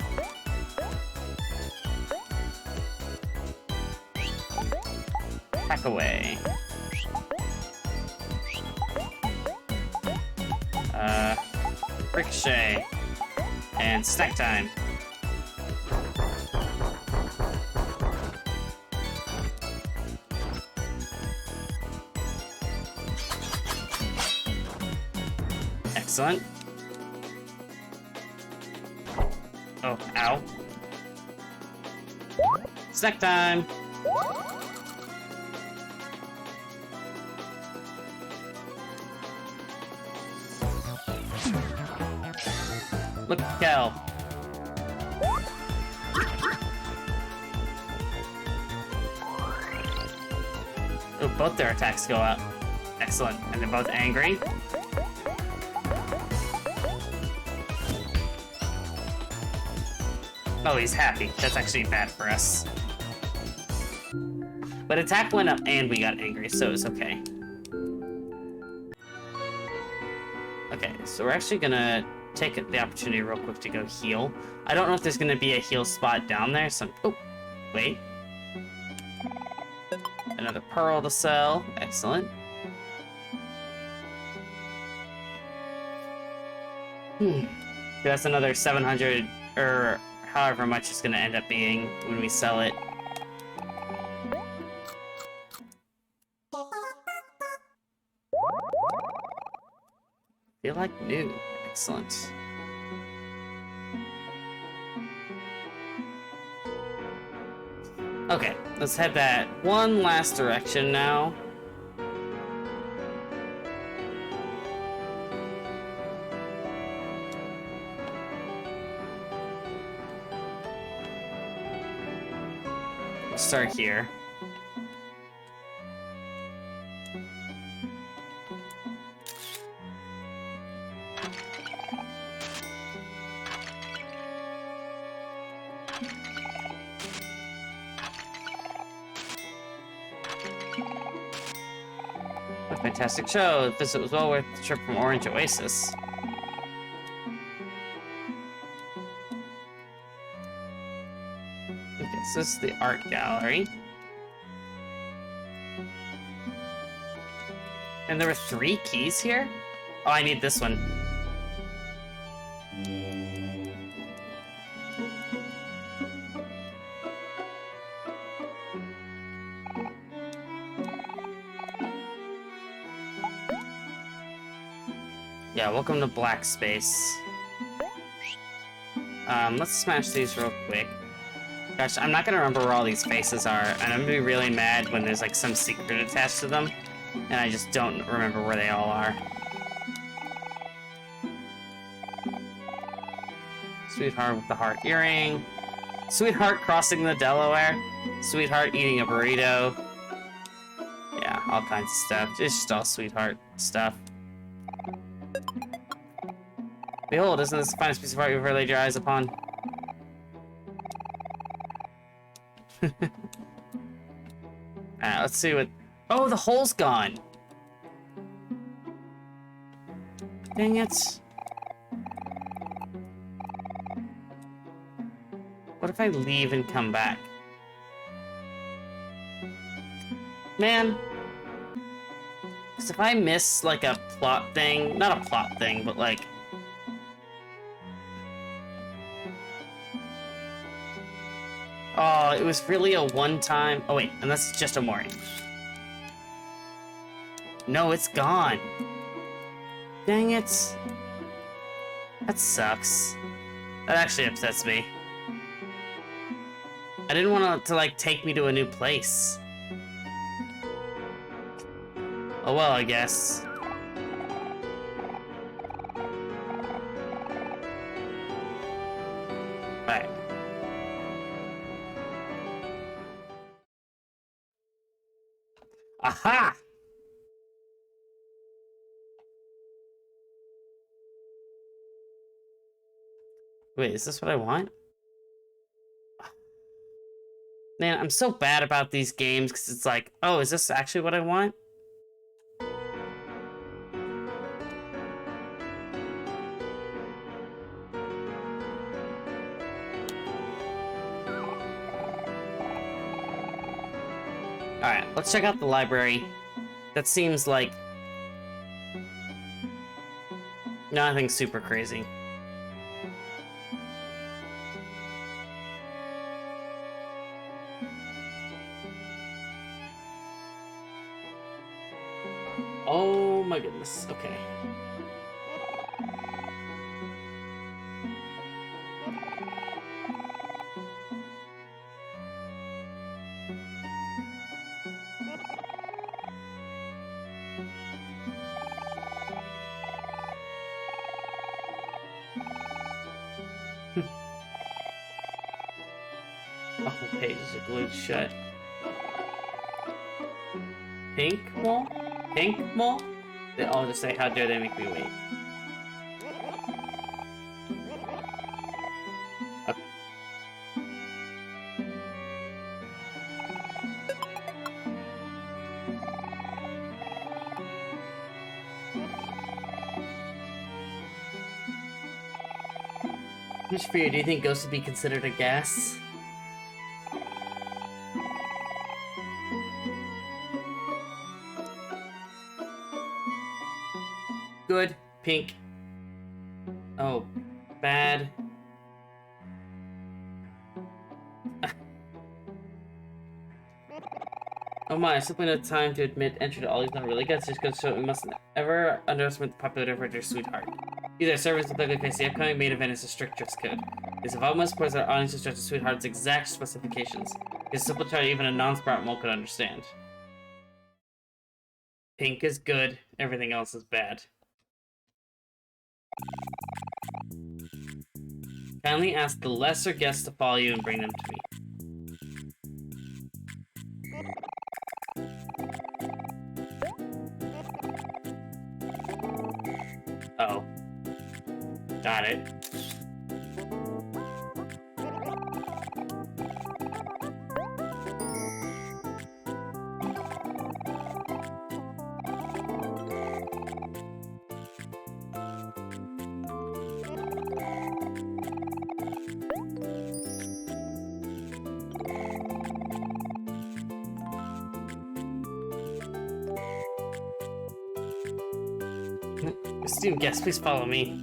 Hack away. Ricochet. And snack time. Excellent. Oh, ow. Snack time! Look at Kel. Oh, both their attacks go up. Excellent. And they're both angry. Oh, he's happy. That's actually bad for us. But attack went up and we got angry, so it's okay. Okay, so we're actually gonna take the opportunity real quick to go heal. I don't know if there's gonna be a heal spot down there, so... Oh, wait. Another pearl to sell. Excellent. That's another 700, or however much it's gonna end up being when we sell it. Feel like new. Excellent. Okay, let's head that one last direction now. We'll start here. What a fantastic show. The visit was well worth the trip from Orange Oasis. Okay, so this is the art gallery. And there were 3 keys here? Oh, I need this one. Yeah, welcome to Black Space. Let's smash these real quick. Gosh, I'm not gonna remember where all these faces are, and I'm gonna be really mad when there's like some secret attached to them, and I just don't remember where they all are. Sweetheart with the heart earring. Sweetheart crossing the Delaware. Sweetheart eating a burrito. Yeah, all kinds of stuff. It's just all sweetheart stuff. Behold, isn't this the finest piece of art you've ever laid your eyes upon? Alright, let's see what... Oh, the hole's gone! Dang it. What if I leave and come back? Man. Because if I miss, like, a plot thing... Not a plot thing, but, like... Oh, it was really a one-time... Oh, wait, and that's just Omori. No, it's gone. Dang it. That sucks. That actually upsets me. I didn't want it to, like, take me to a new place. Oh well, I guess. Right. Aha! Wait, is this what I want? Man, I'm so bad about these games because it's like, oh, is this actually what I want? Alright, let's check out the library. That seems like... nothing super crazy. Oh my goodness, okay. Oh, the pages are glued shut. Pink mall? Pink mall? They all just say, how dare they make me wait. Which for you, do you think ghosts would be considered a gas? Good. Pink. Oh, bad. Oh my, simply no time to admit entry to all these unreally guts. Just goes to show we mustn't ever underestimate the popularity of our sweetheart. These are servants with ugly face. The upcoming main event is a strict dress code. These have almost poised our audience to judge the sweetheart's exact specifications. It's a simple chart even a non-sprout mole could understand. Pink is good, everything else is bad. Kindly ask the lesser guests to follow you and bring them to me. Oh. Got it. Esteemed guests, please follow me.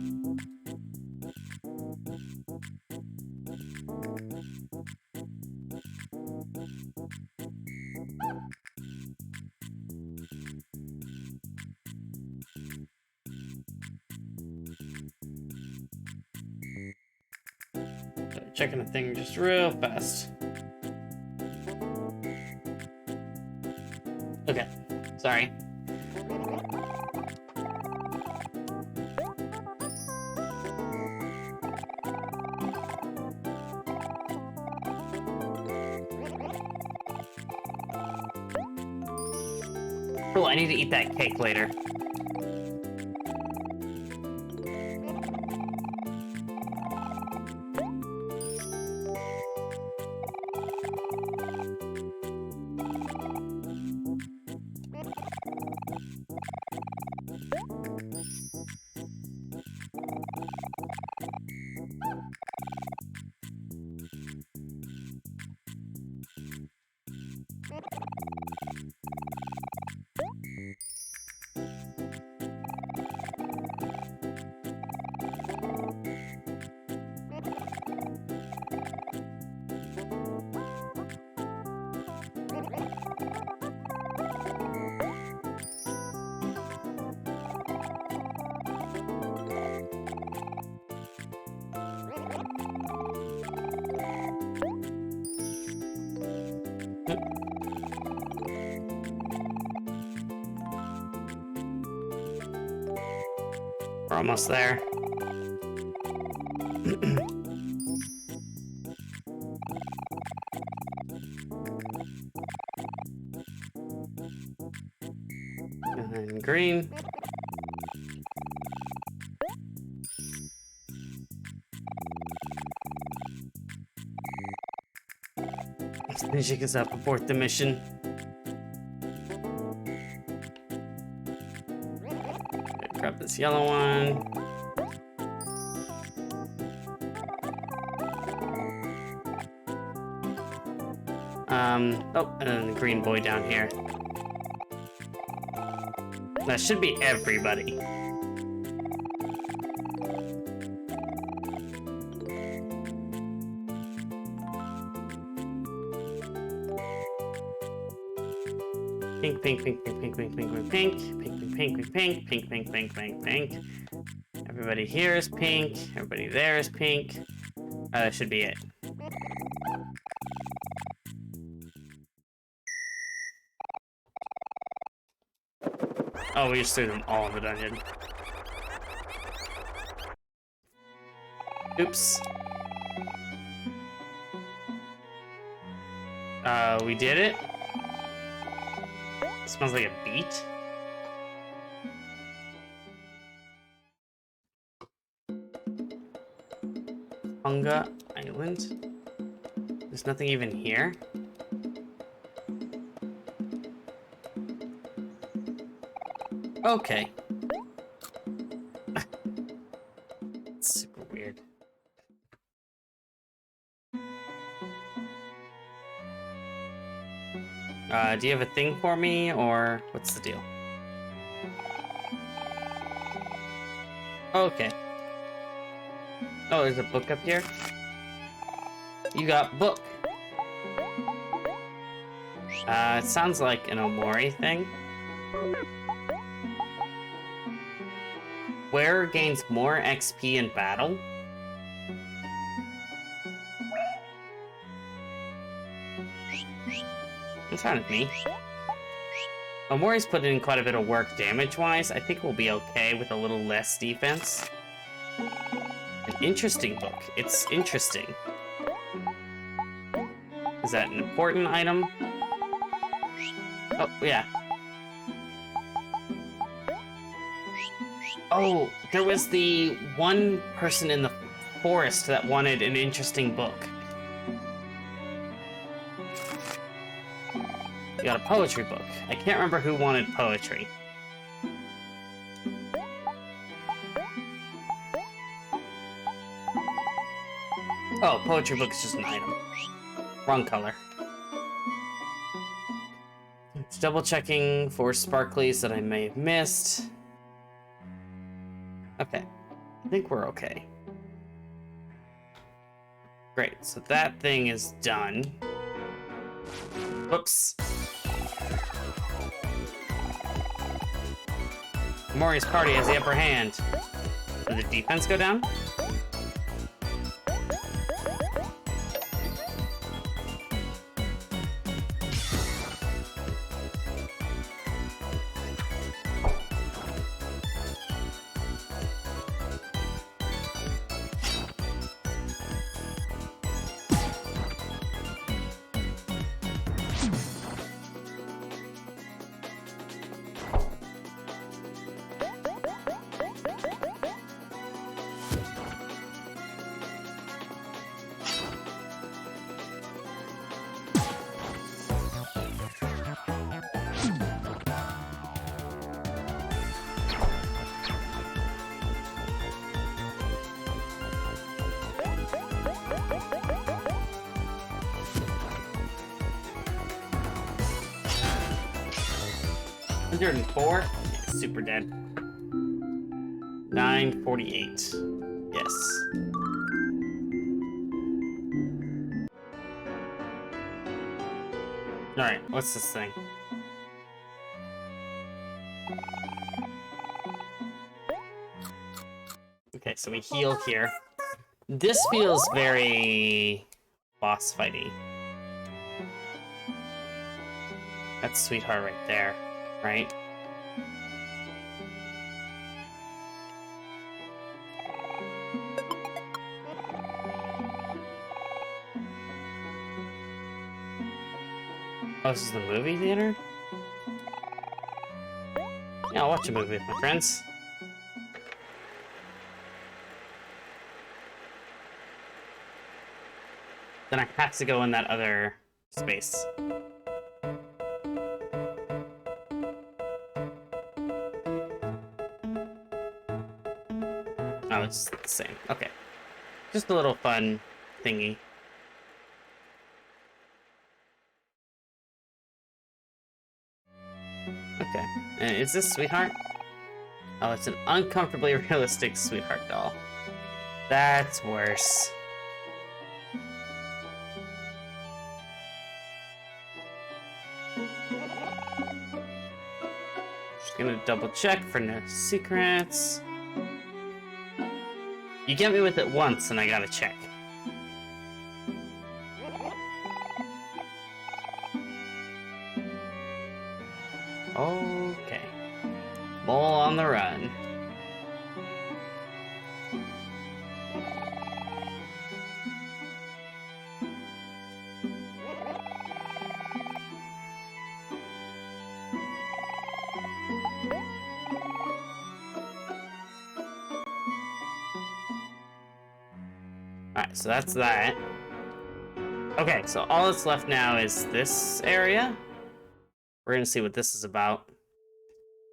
Checking the thing just real fast. Okay, sorry. Oh, I need to eat that cake later. We're almost there. And then green. Finishing us up, abort the mission. Grab this yellow one. Oh, and then the green boy down here. That should be everybody. Pink, pink, pink, pink, pink, pink, pink, pink, pink, pink, pink, pink, pink, pink, pink, pink, pink. Everybody here is pink. Everybody there is pink. That should be it. Oh, we just threw them all in the dungeon. Oops. We did it. Smells like a beet. Hunga Island. There's nothing even here. Okay. It's super weird. Do you have a thing for me, or what's the deal? Okay. Oh, there's a book up here? You got book. It sounds like an Omori thing. Wearer gains more XP in battle. It's fine with me. Omori's put in quite a bit of work damage-wise. I think we'll be okay with a little less defense. An interesting book. It's interesting. Is that an important item? Oh, yeah. Oh, there was the one person in the forest that wanted an interesting book. You got a poetry book. I can't remember who wanted poetry. Oh, poetry book is just an item. Wrong color. It's double checking for sparklies that I may have missed. Okay, I think we're okay. Great, so that thing is done. Whoops. Omori's party has the upper hand. Did the defense go down? 104? Yeah, super dead. 948. Yes. Alright, what's this thing? Okay, so we heal here. This feels very boss fighty. That's Sweetheart right there, right? Oh, this is the movie theater? Yeah, I'll watch a movie with my friends. Then I have to go in that other space. Oh, it's the same. Okay. Just a little fun thingy. Okay. And is this Sweetheart? Oh, it's an uncomfortably realistic Sweetheart doll. That's worse. Just gonna double check for no secrets. You get me with it once and I gotta check. Okay. Mole on the run. Alright, so that's that. Okay, so all that's left now is this area. We're gonna see what this is about.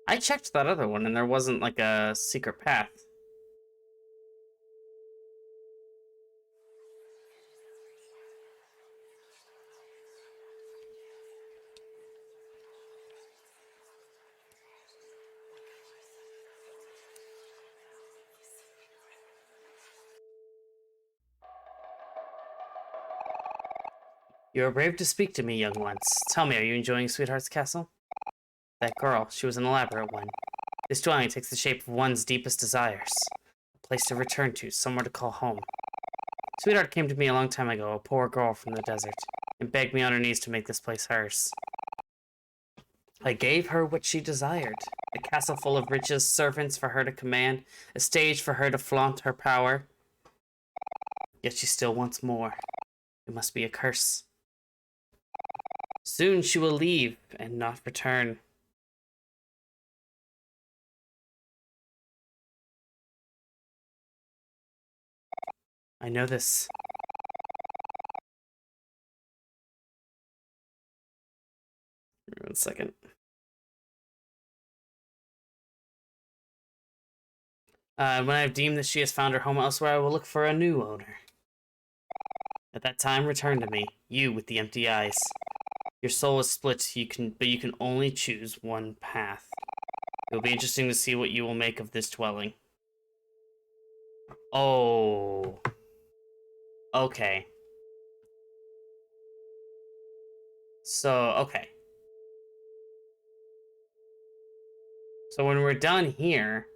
I checked that other one and there wasn't like a secret path. You are brave to speak to me, young ones. Tell me, are you enjoying Sweetheart's castle? That girl, she was an elaborate one. This dwelling takes the shape of one's deepest desires. A place to return to, somewhere to call home. Sweetheart came to me a long time ago, a poor girl from the desert, and begged me on her knees to make this place hers. I gave her what she desired. A castle full of riches, servants for her to command, a stage for her to flaunt her power. Yet she still wants more. It must be a curse. Soon she will leave and not return. I know this. Give me 1 second. When I have deemed that she has found her home elsewhere, I will look for a new owner. At that time, return to me, you with the empty eyes. Your soul is split, but you can only choose one path. It will be interesting to see what you will make of this dwelling. Oh. Okay. So, okay. So when we're done here,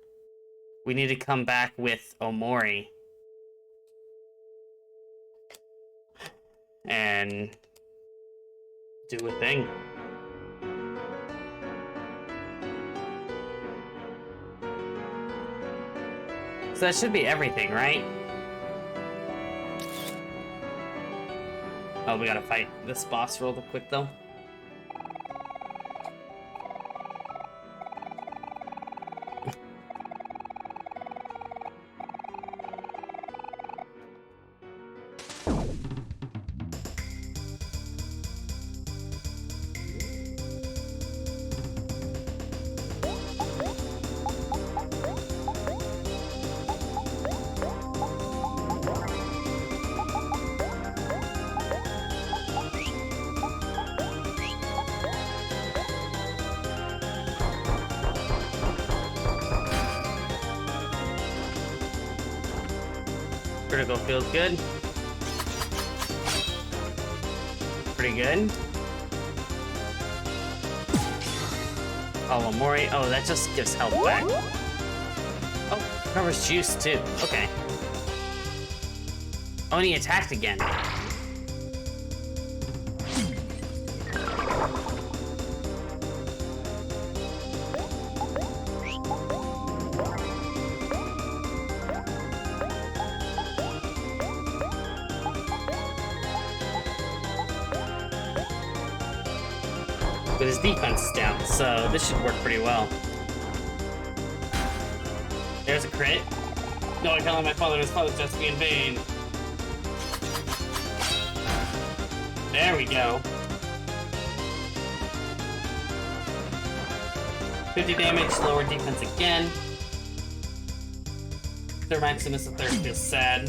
we need to come back with Omori. And do a thing. So that should be everything, right? Oh, we gotta fight this boss real quick, though. Critical feels good. Pretty good. Oh, Omori. Oh, that just gives health back. Oh, covers juice too. Okay. Oh, and he attacked again. But his defense is down, so this should work pretty well. There's a crit. No, I can't let my father and his father's just be in vain. There we go. 50 damage, lower defense again. Their Maximus the Third feels sad.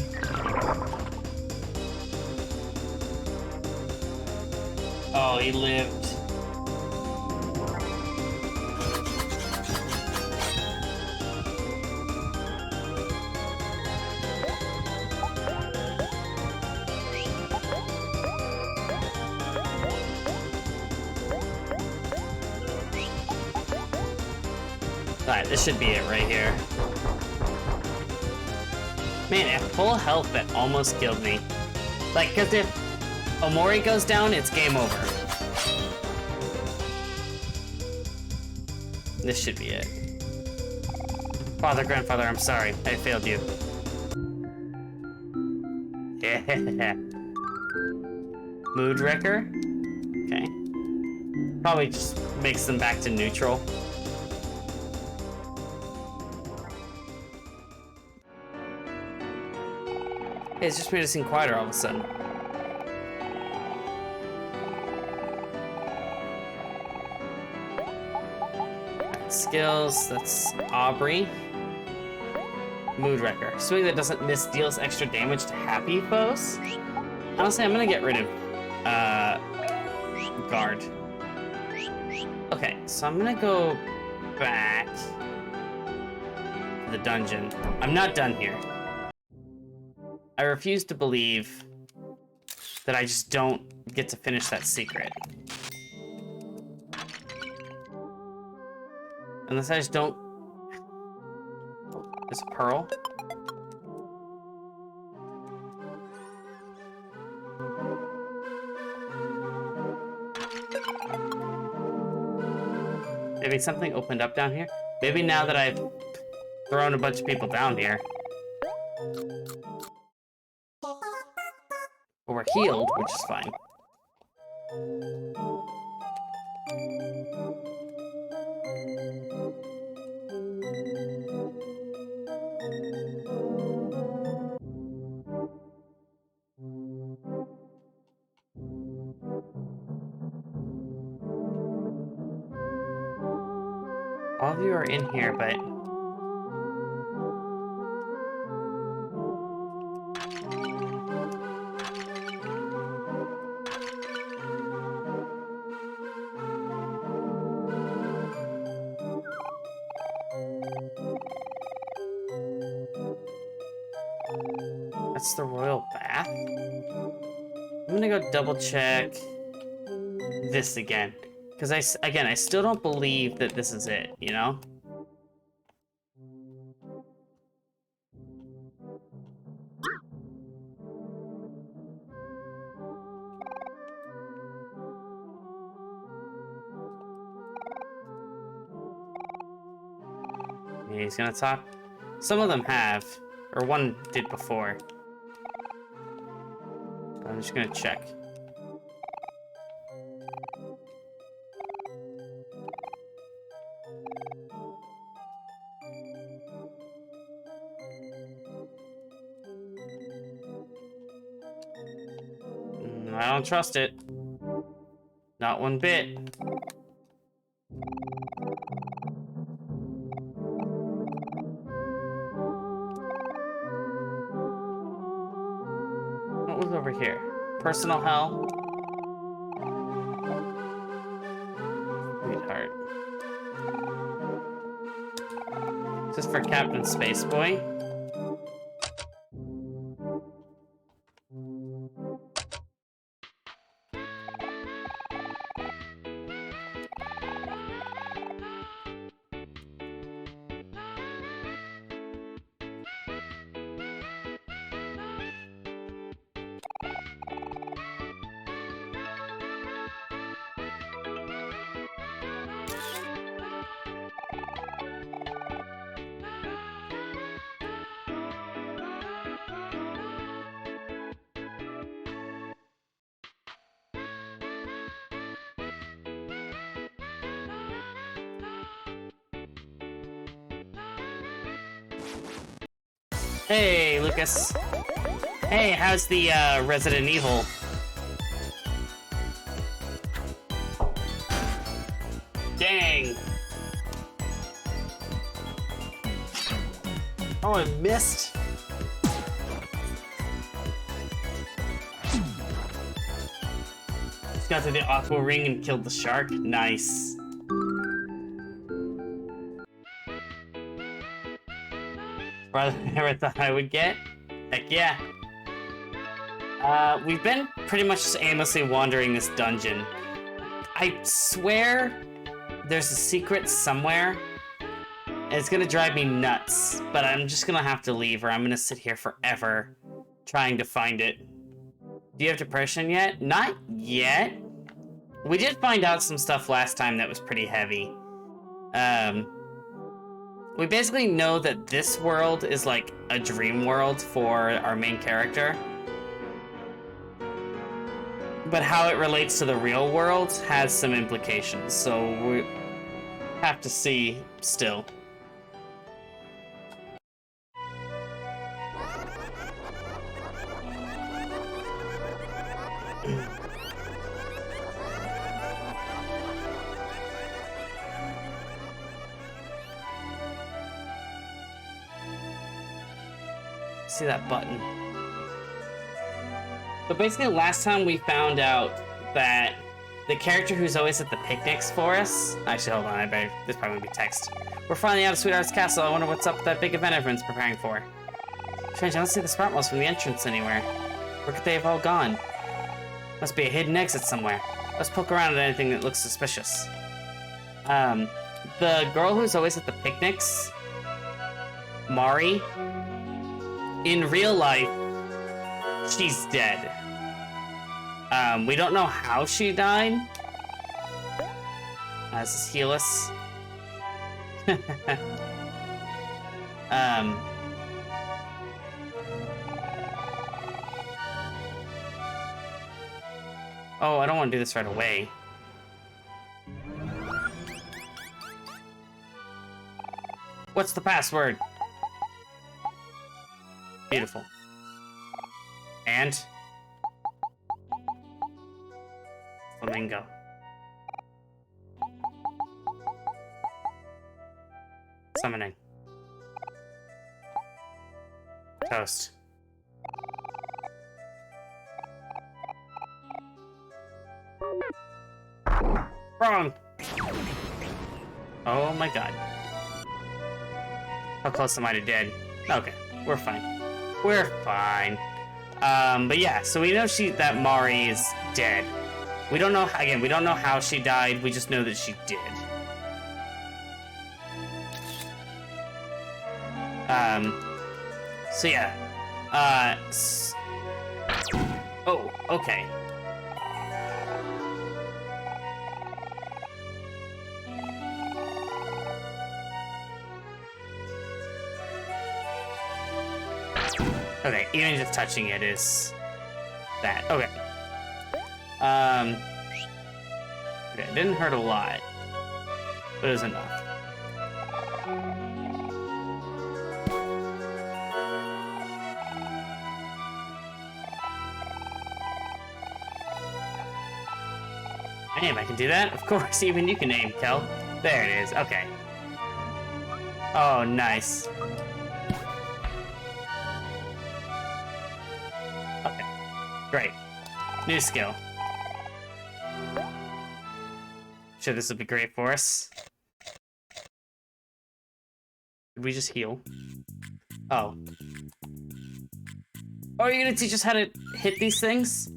Oh, he lived. Alright, this should be it right here. Man, at full health, that almost killed me. Like, because if Omori goes down, it's game over. This should be it. Father, grandfather, I'm sorry. I failed you. Yeah. Mood wrecker? Okay. Probably just makes them back to neutral. Hey, it's just made it seem quieter all of a sudden. Skills, that's Aubrey. Mood wrecker. Something that doesn't miss deals extra damage to happy foes. Honestly, I'm gonna get rid of guard. Okay, so I'm gonna go back to the dungeon. I'm not done here. I refuse to believe that I just don't get to finish that secret. Unless I just don't... Oh, there's a pearl. Maybe something opened up down here? Maybe now that I've thrown a bunch of people down here. But we're healed, which is fine. All of you are in here, but... That's the royal bath? I'm gonna go double check this again. Because I still don't believe that this is it, you know? Yeah, he's gonna talk. Some of them have, or one did before. I'm just gonna check. I don't trust it. Not one bit. What was over here? Personal hell? Sweetheart. Is this for Captain Spaceboy? Hey, Lucas. Hey, how's the Resident Evil? Dang. Oh, I missed. Just got to the aqua ring and killed the shark. Nice. Rather than I ever thought I would get. Heck yeah. We've been pretty much just aimlessly wandering this dungeon. I swear there's a secret somewhere. And it's gonna drive me nuts, but I'm just gonna have to leave or I'm gonna sit here forever trying to find it. Do you have depression yet? Not yet. We did find out some stuff last time that was pretty heavy. We basically know that this world is like a dream world for our main character. But how it relates to the real world has some implications, so we have to see still. See that button. But basically last time we found out that the character who's always at the picnics for us... Actually, hold on, I bet this probably would be text. We're finally out of Sweetheart's Castle. I wonder what's up with that big event everyone's preparing for. Strange, I don't see the sprout mouse from the entrance anywhere. Where could they have all gone? Must be a hidden exit somewhere. Let's poke around at anything that looks suspicious. The girl who's always at the picnics, Mari, in real life, she's dead. We don't know how she died. This is heal us. Oh, I don't want to do this right away. What's the password? Beautiful. And? Flamingo. Summoning. Toast. Wrong! Oh my god. How close am I to dead? Okay, we're fine. We're fine. But yeah, so we know that Mari is dead. We don't know, again, we don't know how she died, we just know that she did. So yeah. Oh, okay. Okay, even just touching it is that. Okay. Okay, it didn't hurt a lot, but it was enough. Aim, I can do that? Of course, even you can aim, Kel. There it is, okay. Oh, nice. Okay, great. New skill. Sure, this will be great for us. Did we just heal? Oh. Oh, are you gonna teach us how to hit these things?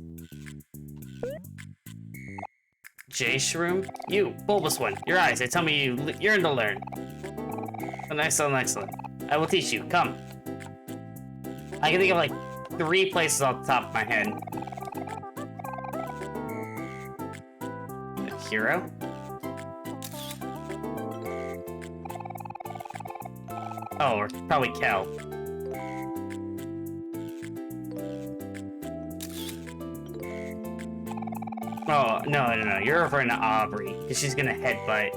J Shroom? You, bulbous one. Your eyes, they tell me you yearn to learn. Excellent, excellent. I will teach you. Come. I can think of like 3 places off the top of my head. A hero? Oh, or probably Kel. Oh, no. You're referring to Aubrey, because she's gonna headbutt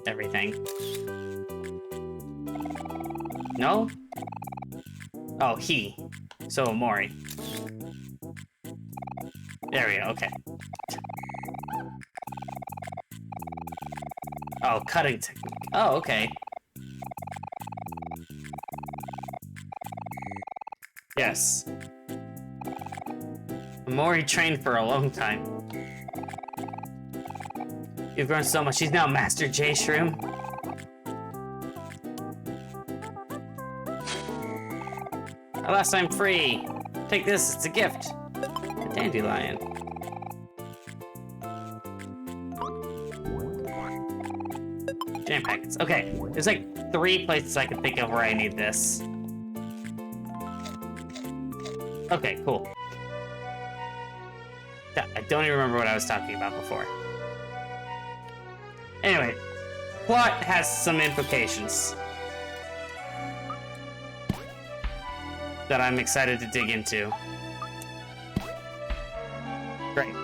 everything. No? Oh, he. So Omori. There we go, okay. Oh, cutting technique. Oh, okay. Yes. Omori trained for a long time. You've grown so much. He's now Master J Shroom. At last I'm free. Take this, it's a gift. A dandelion. Jam packets. Okay, there's like 3 places I can think of where I need this. Okay, cool. I don't even remember what I was talking about before. Anyway, plot has some implications that I'm excited to dig into. Great.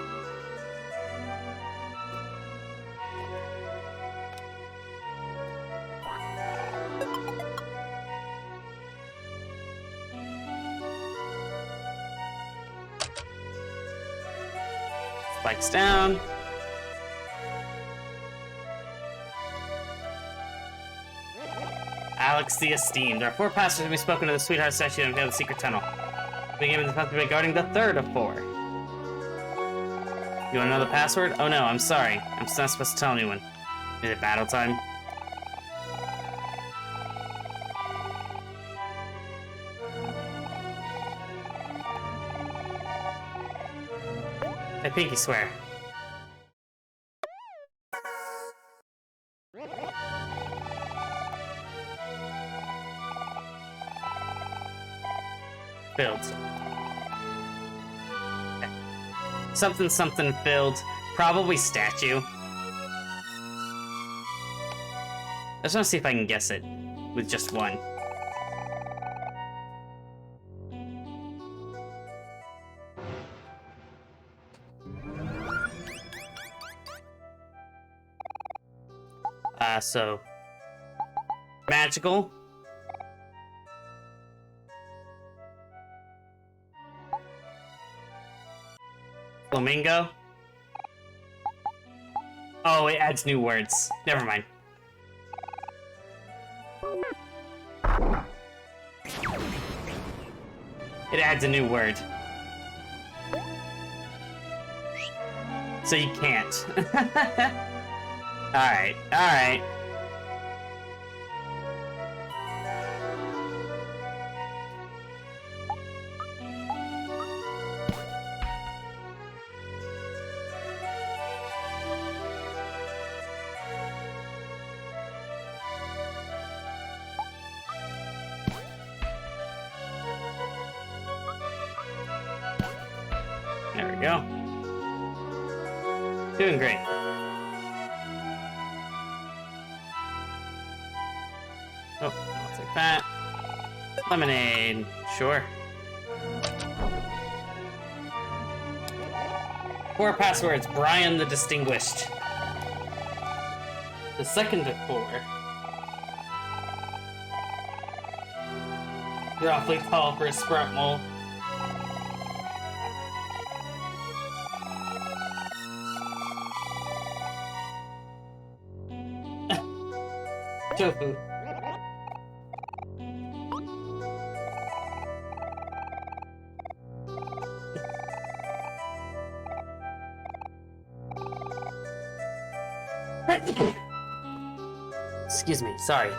Spikes down. Alex the Esteemed. Our 4 pastors have been spoken to the Sweetheart statue and the secret tunnel. Being given the password regarding the 3rd of 4. You wanna know the password? Oh no, I'm sorry. I'm not supposed to tell anyone. Is it battle time? I pinky swear. Filled. Okay. Something something filled. Probably statue. I just want to see if I can guess it with just one. So magical. Flamingo. Oh, it adds new words. Never mind. It adds a new word. So you can't. Alright, alright. There we go. Doing great. Oh, I'll take that. Lemonade. Sure. 4 passwords. Brian the Distinguished. The 2nd of 4. You're awfully tall for a sprout mole. Tofu. Excuse me, sorry.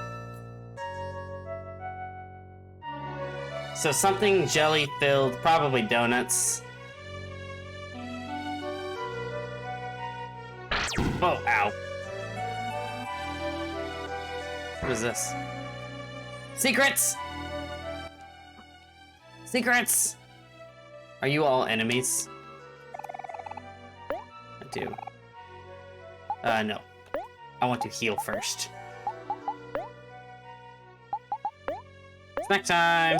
So something jelly filled, probably donuts. Oh, ow. What is this? Secrets! Secrets! Are you all enemies? I do. No. I want to heal first. Snack time!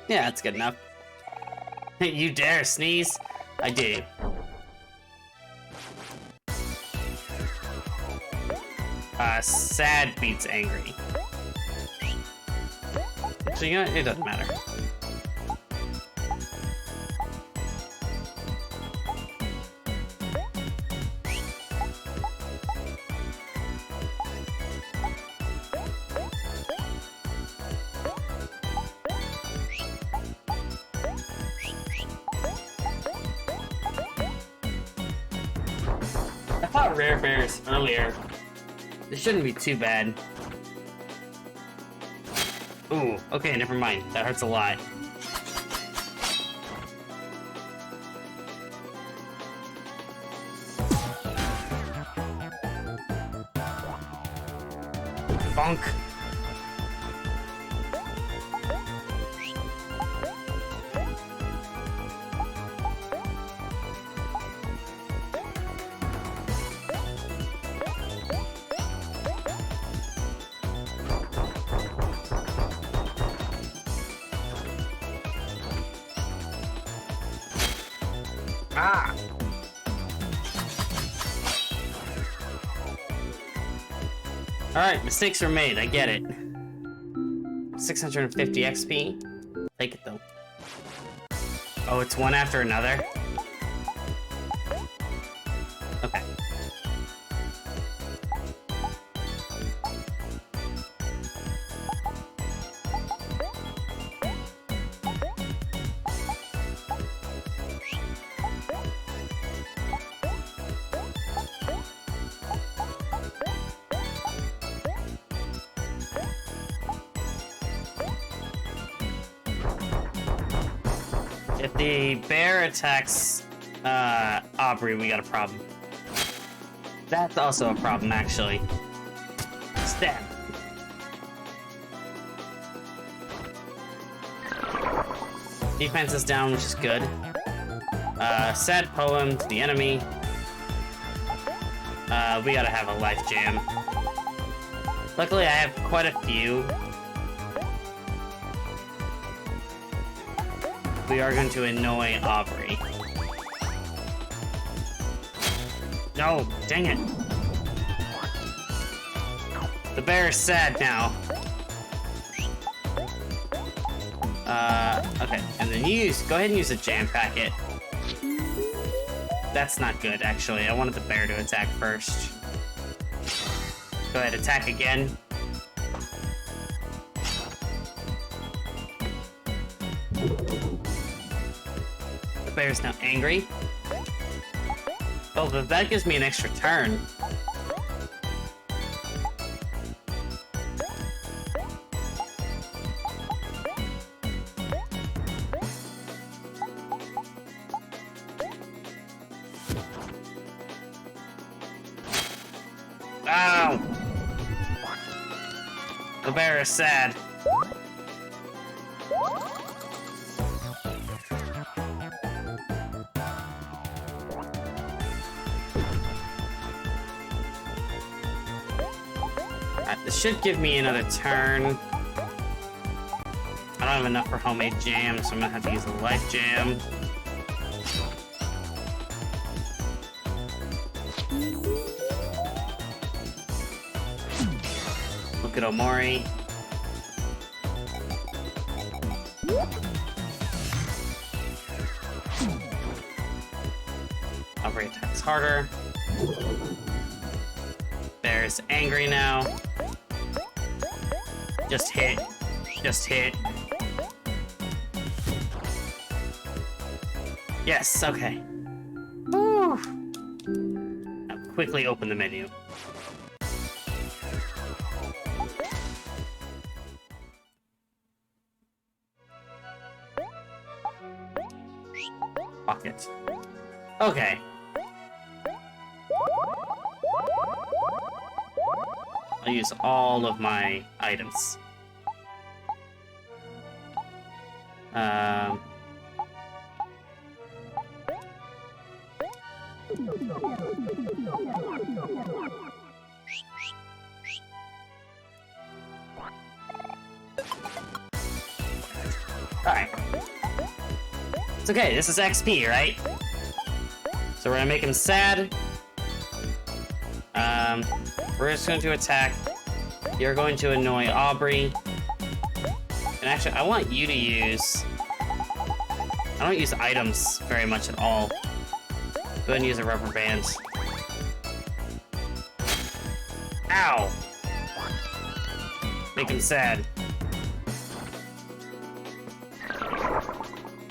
Yeah, that's good enough. You dare sneeze? I do. Sad beats angry. So, you know, it doesn't matter. I fought rare bears earlier. This shouldn't be too bad. Ooh, okay, never mind. That hurts a lot. Bonk. Ah! Alright, mistakes were made, I get it. 650 XP? Take it though. Oh, it's one after another? Okay. If the bear attacks Aubrey, we got a problem. That's also a problem, actually. Stab. Defense is down, which is good. Sad poem to the enemy. We gotta have a life jam. Luckily, I have quite a few. We are going to annoy Aubrey. No, dang it. The bear is sad now. Okay, and then go ahead and use a jam packet. That's not good, actually. I wanted the bear to attack first. Go ahead, attack again. The bear's now angry. Oh, but that gives me an extra turn. Ow! The bear is sad. This should give me another turn. I don't have enough for homemade jam, so I'm gonna have to use a life jam. Look at Omori. Aubrey attacks harder. Bear's angry now. Just hit. Just hit. Yes, okay. Woo. Now quickly open the menu. Pocket. Okay. I'll use all of my items. Alright. It's okay, this is XP, right? So we're gonna make him sad. We're just going to attack. You're going to annoy Aubrey. And actually, I want you to use... I don't use items very much at all. Go ahead and use a rubber band. Ow! Make him sad.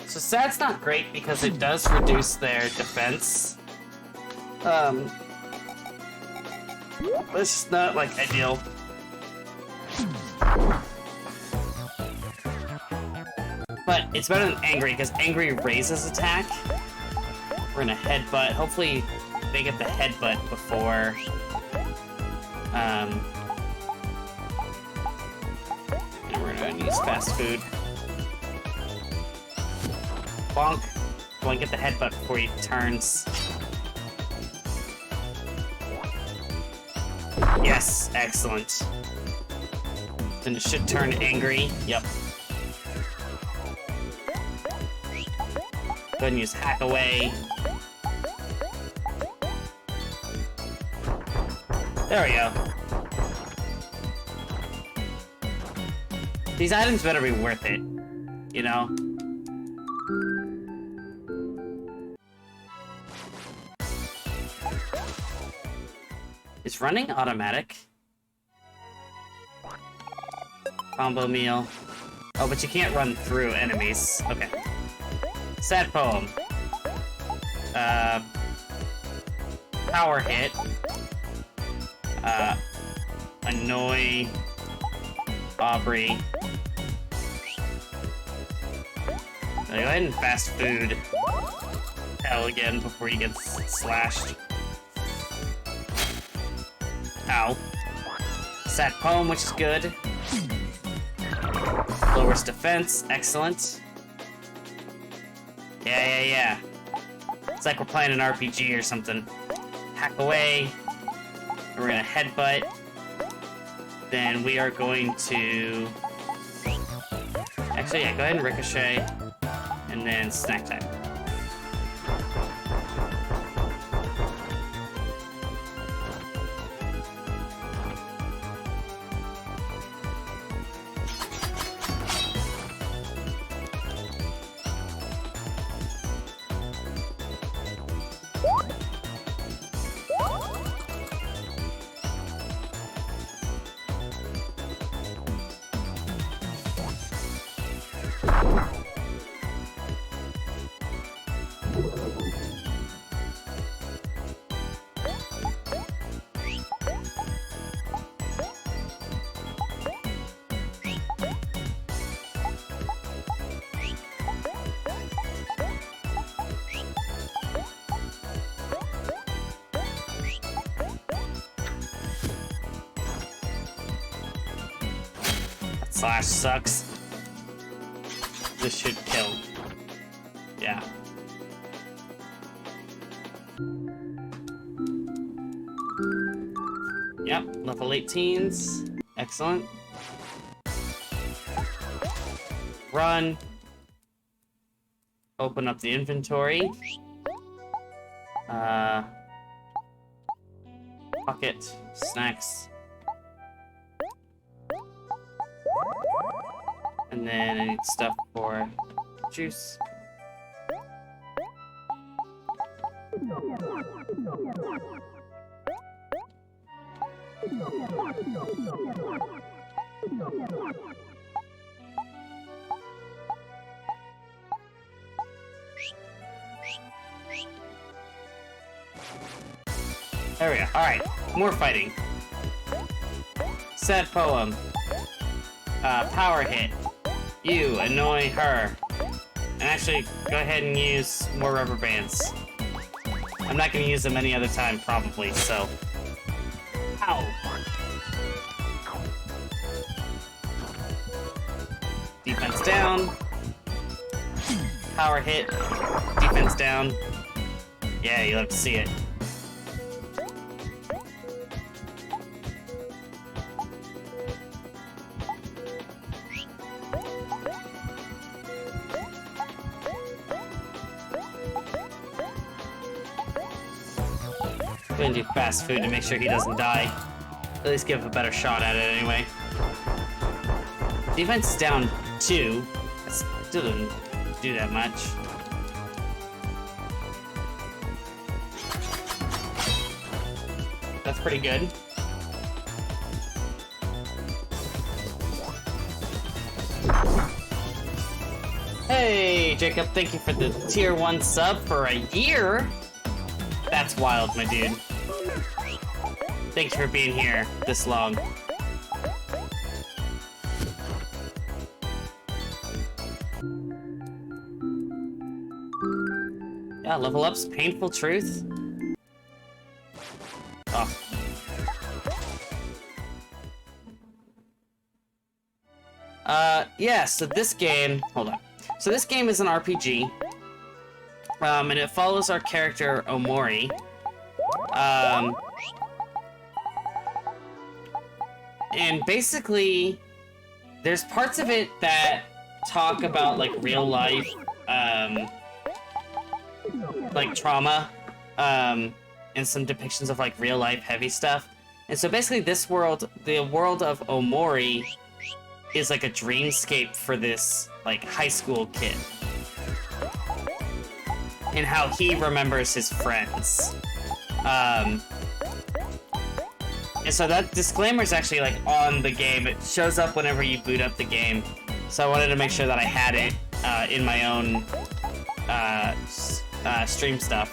So sad's not great because it does reduce their defense. But it's just not, like, ideal. But it's better than Angry, because Angry raises attack. We're gonna headbutt. Hopefully they get the headbutt before... and we're gonna use fast food. Bonk. Bonk, get the headbutt before he turns. Yes, excellent. Then it should turn angry. Yep. Go ahead and use hack away. There we go. These items better be worth it, you know? Is running automatic? Combo meal. Oh, but you can't run through enemies. Okay. Sad poem. Power hit. Annoy Aubrey. Go ahead and fast food hell again before he gets slashed. Ow. Sad poem, which is good. Lowers defense, excellent. Yeah. It's like we're playing an RPG or something. Hack away. We're gonna headbutt. Then we are going to... Actually, yeah, go ahead and ricochet. And then snack time. Slash sucks. This should kill. Yeah. Yep, level 18s. Excellent. Run. Open up the inventory. Pocket. Snacks. And then I need stuff for juice. There we go. Alright, more fighting. Sad poem. Power hit. You annoy her. And actually, go ahead and use more rubber bands. I'm not going to use them any other time, probably, so... Ow! Defense down. Power hit. Defense down. Yeah, you'll have to see it. I'm gonna do fast food to make sure he doesn't die. At least give a better shot at it anyway. Defense is down 2. That still doesn't do that much. That's pretty good. Hey, Jacob, thank you for the tier 1 sub for a year. That's wild, my dude. Thanks for being here this long. Yeah, level up's painful truth. Oh. Yeah, so this game... Hold on. So this game is an RPG. And it follows our character, Omori. And basically, there's parts of it that talk about, like, real life, like, trauma, and some depictions of, like, real life heavy stuff. And so basically this world, the world of Omori, is like a dreamscape for this, like, high school kid. And how he remembers his friends. And so that disclaimer is actually, like, on the game. It shows up whenever you boot up the game. So I wanted to make sure that I had it in my own stream stuff.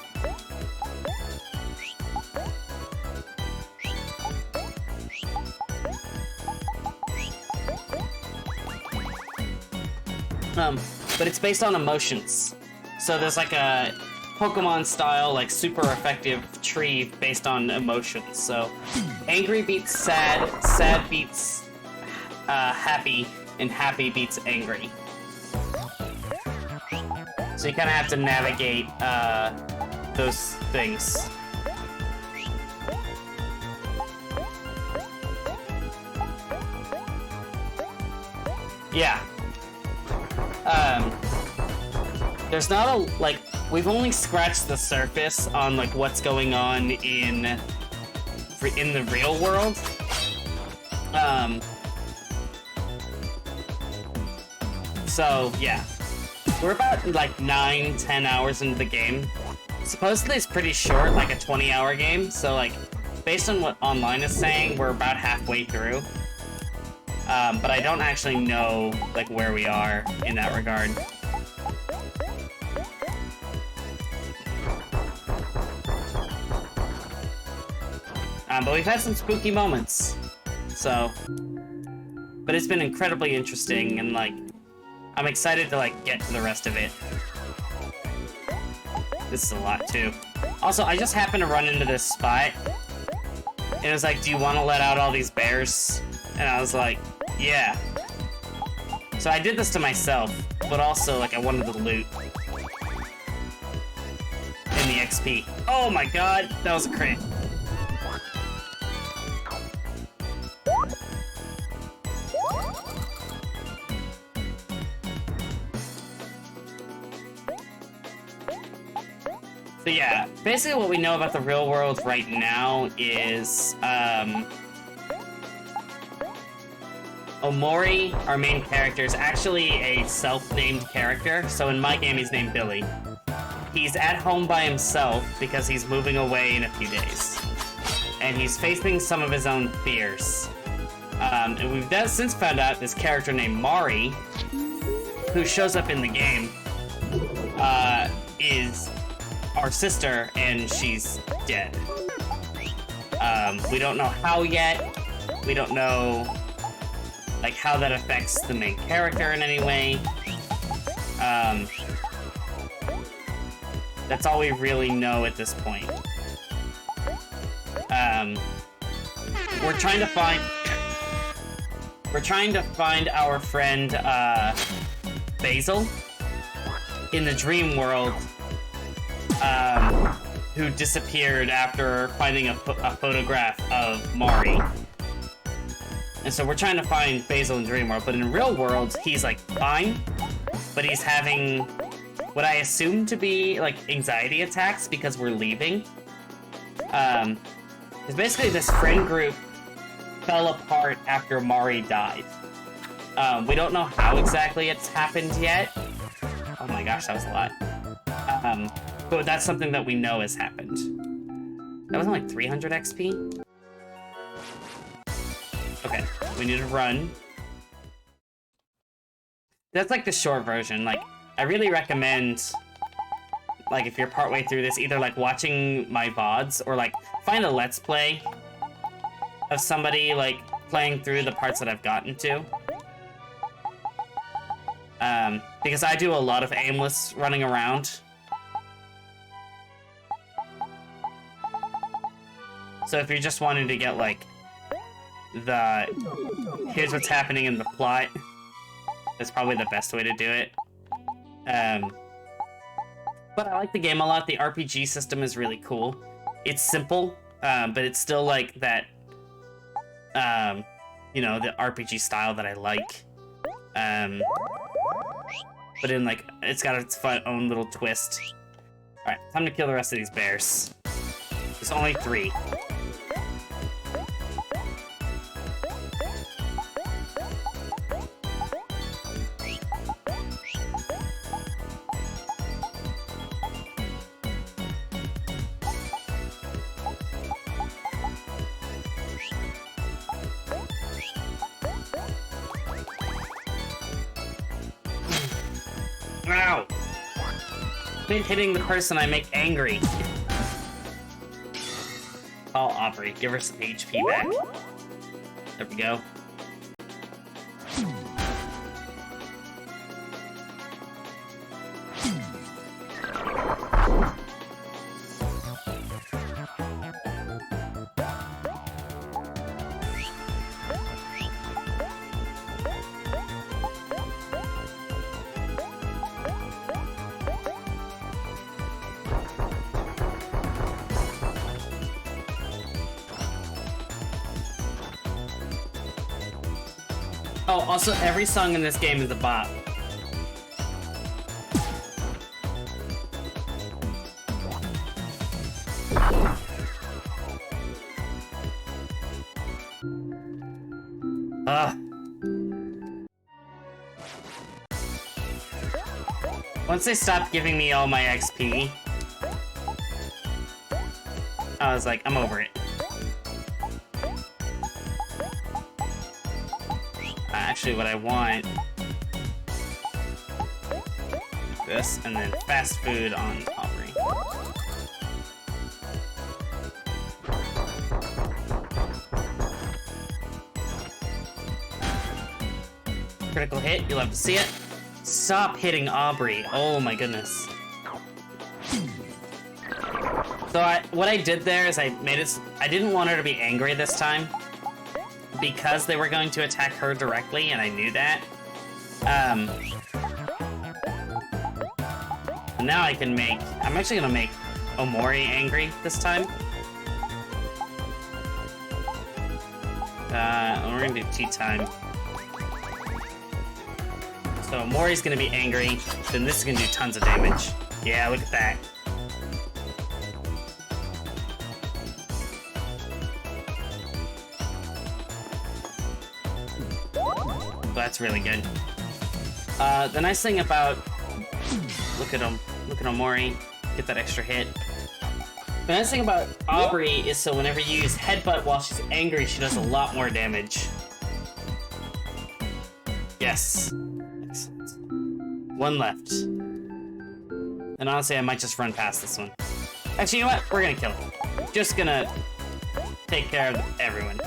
But it's based on emotions. So there's like a Pokemon style, like super effective tree based on emotions. So angry beats sad, sad beats happy, and happy beats angry. So you kind of have to navigate those things. Yeah. There's not a, like, we've only scratched the surface on, like, what's going on in the real world. So, yeah. We're about, like, 9-10 hours into the game. Supposedly it's pretty short, like a 20-hour game, so, like, based on what online is saying, we're about halfway through. But I don't actually know, like, where we are in that regard. But we've had some spooky moments, so... But it's been incredibly interesting, and, like, I'm excited to, like, get to the rest of it. This is a lot, too. Also, I just happened to run into this spot, and it was like, do you want to let out all these bears? And I was like, yeah. So I did this to myself, but also, like, I wanted the loot. And the XP. Oh my god, that was a crit. So yeah, basically what we know about the real world right now is, Omori, our main character, is actually a self-named character. So in my game, he's named Billy. He's at home by himself because he's moving away in a few days. And he's facing some of his own fears. And we've since found out this character named Mari, who shows up in the game, is our sister, and she's dead. We don't know how yet. We don't know, like, how that affects the main character in any way. That's all we really know at this point. We're trying to find our friend, Basil in the dream world, who disappeared after finding a photograph of Mari. And so we're trying to find Basil in Dream World, but in real world, he's, like, fine, but he's having what I assume to be, like, anxiety attacks because we're leaving. Because basically this friend group fell apart after Omori died. We don't know how exactly it's happened yet. Oh my gosh, that was a lot. But that's something that we know has happened. That was only 300 XP? Okay, we need to run. That's like the short version. Like, I really recommend, like, if you're partway through this, either like watching my VODs or like find a Let's Play of somebody like playing through the parts that I've gotten to. Because I do a lot of aimless running around. So if you're just wanting to get like the here's what's happening in the plot, that's probably the best way to do it. But I like the game a lot. The RPG system is really cool. It's simple, but it's still like that, you know, the RPG style that I like. But in like, it's got its own little twist. Alright, time to kill the rest of these bears. There's only 3. Ow! Quit hitting the person I make angry. Call Aubrey. Give her some HP back. There we go. Oh, also, every song in this game is a bop. Once they stopped giving me all my XP, I was like, I'm over it. Actually, what I want, this, and then fast food on Aubrey. Critical hit, you'll have to see it. Stop hitting Aubrey. Oh my goodness. So what I did there is I didn't want her to be angry this time, because they were going to attack her directly, and I knew that. Now I can I'm actually gonna make Omori angry this time. We're gonna do tea time. So Omori's gonna be angry, then this is gonna do tons of damage. Yeah, look at that. That's really good. The nice thing about... Look at him. Look at Omori. Get that extra hit. The nice thing about Aubrey is so whenever you use Headbutt while she's angry, she does a lot more damage. Yes. Excellent. 1 left. And honestly, I might just run past this one. Actually, you know what? We're gonna kill him. Just gonna take care of everyone.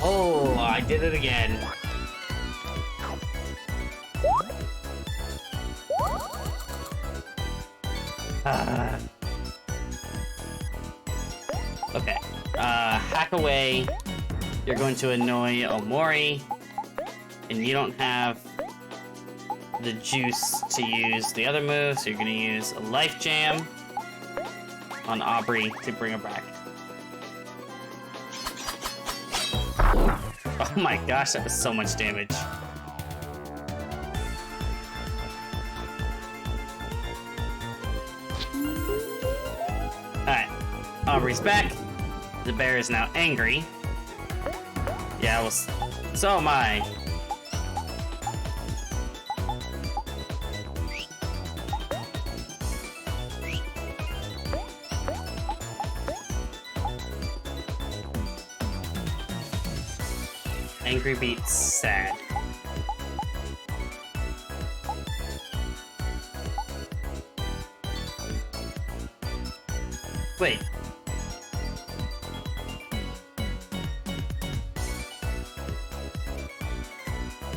Oh, I did it again. Okay. Hack away. You're going to annoy Omori. And you don't have the juice to use the other move, so you're going to use a Life Jam on Aubrey to bring her back. Oh my gosh, that was so much damage. Aubrey's back. The bear is now angry. Yeah, well, so am I. Angry beats sad. Wait.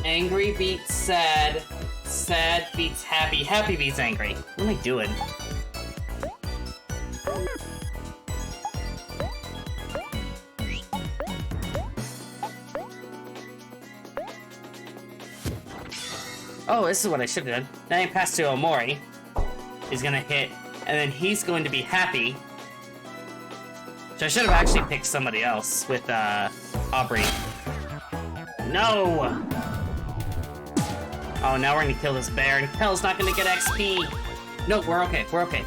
Angry beats sad. Sad beats happy. Happy beats angry. What am I doing? Oh, this is what I should have done. Now you pass to Omori. He's gonna hit, and then he's going to be happy. So I should have actually picked somebody else with Aubrey. No! Oh, now we're gonna kill this bear, and Kel's not gonna get XP. No, we're okay. We're okay.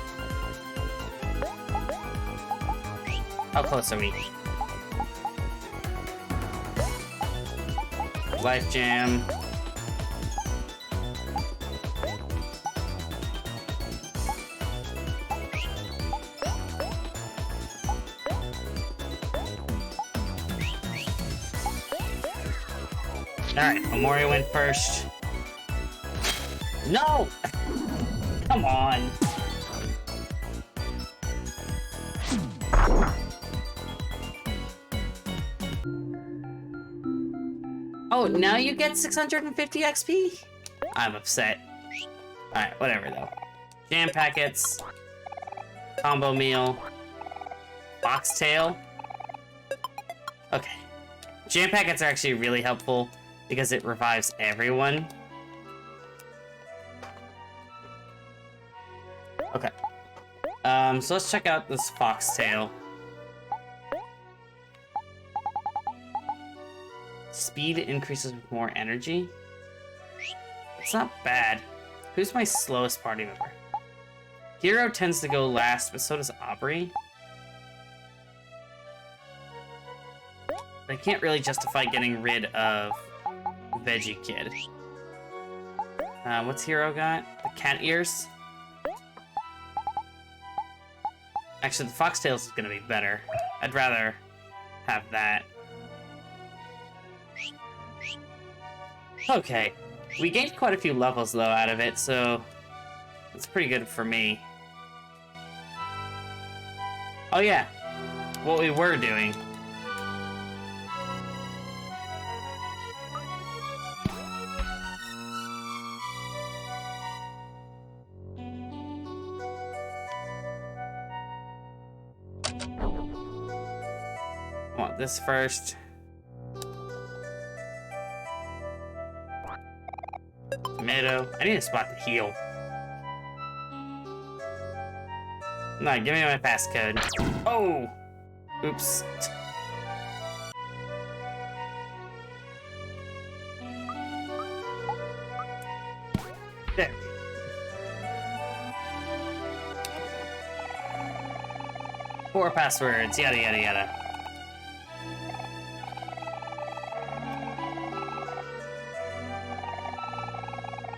How close are we? Life Jam. Alright, Omori went first. No! Come on. Oh, now you get 650 XP? I'm upset. Alright, whatever though. Jam packets. Combo meal. Foxtail. Okay. Jam packets are actually really helpful because it revives everyone. Okay. So let's check out this foxtail. Speed increases with more energy. It's not bad. Who's my slowest party member? Hero tends to go last, but so does Aubrey. I can't really justify getting rid of Veggie Kid. What's Hero got? The cat ears? Actually, the foxtails is gonna be better. I'd rather have that. Okay. We gained quite a few levels, though, out of it, so it's pretty good for me. Oh, yeah. What we were doing. I want this first. Tomato. I need a spot to heal. No, give me my passcode. Oh! Oops. There. Four passwords, yada yada yada.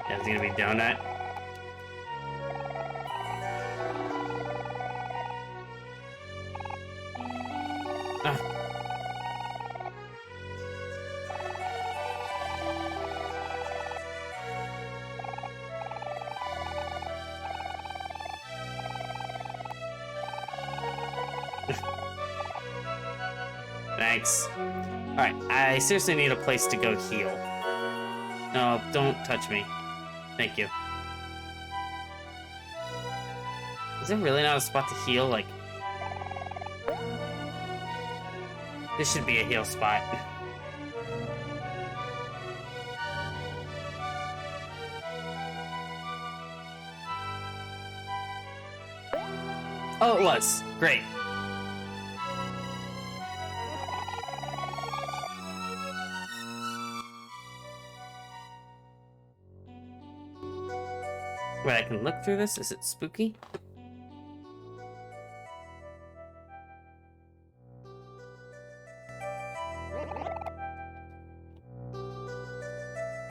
Yeah, it's gonna be donut. Thanks. Alright, I seriously need a place to go heal. No, don't touch me. Thank you. Is there really not a spot to heal? Like, this should be a heal spot. Oh, it was. Great. Wait, I can look through this? Is it spooky?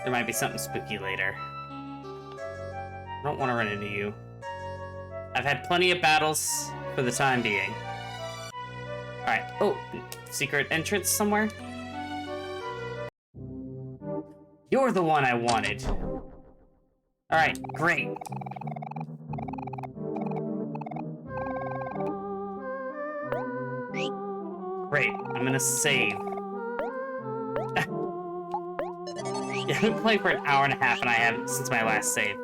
There might be something spooky later. I don't want to run into you. I've had plenty of battles for the time being. Alright. Oh, secret entrance somewhere? You're the one I wanted. Alright, great. Great, I'm gonna save. Yeah, I've been playing for an hour and a half and I haven't since my last save.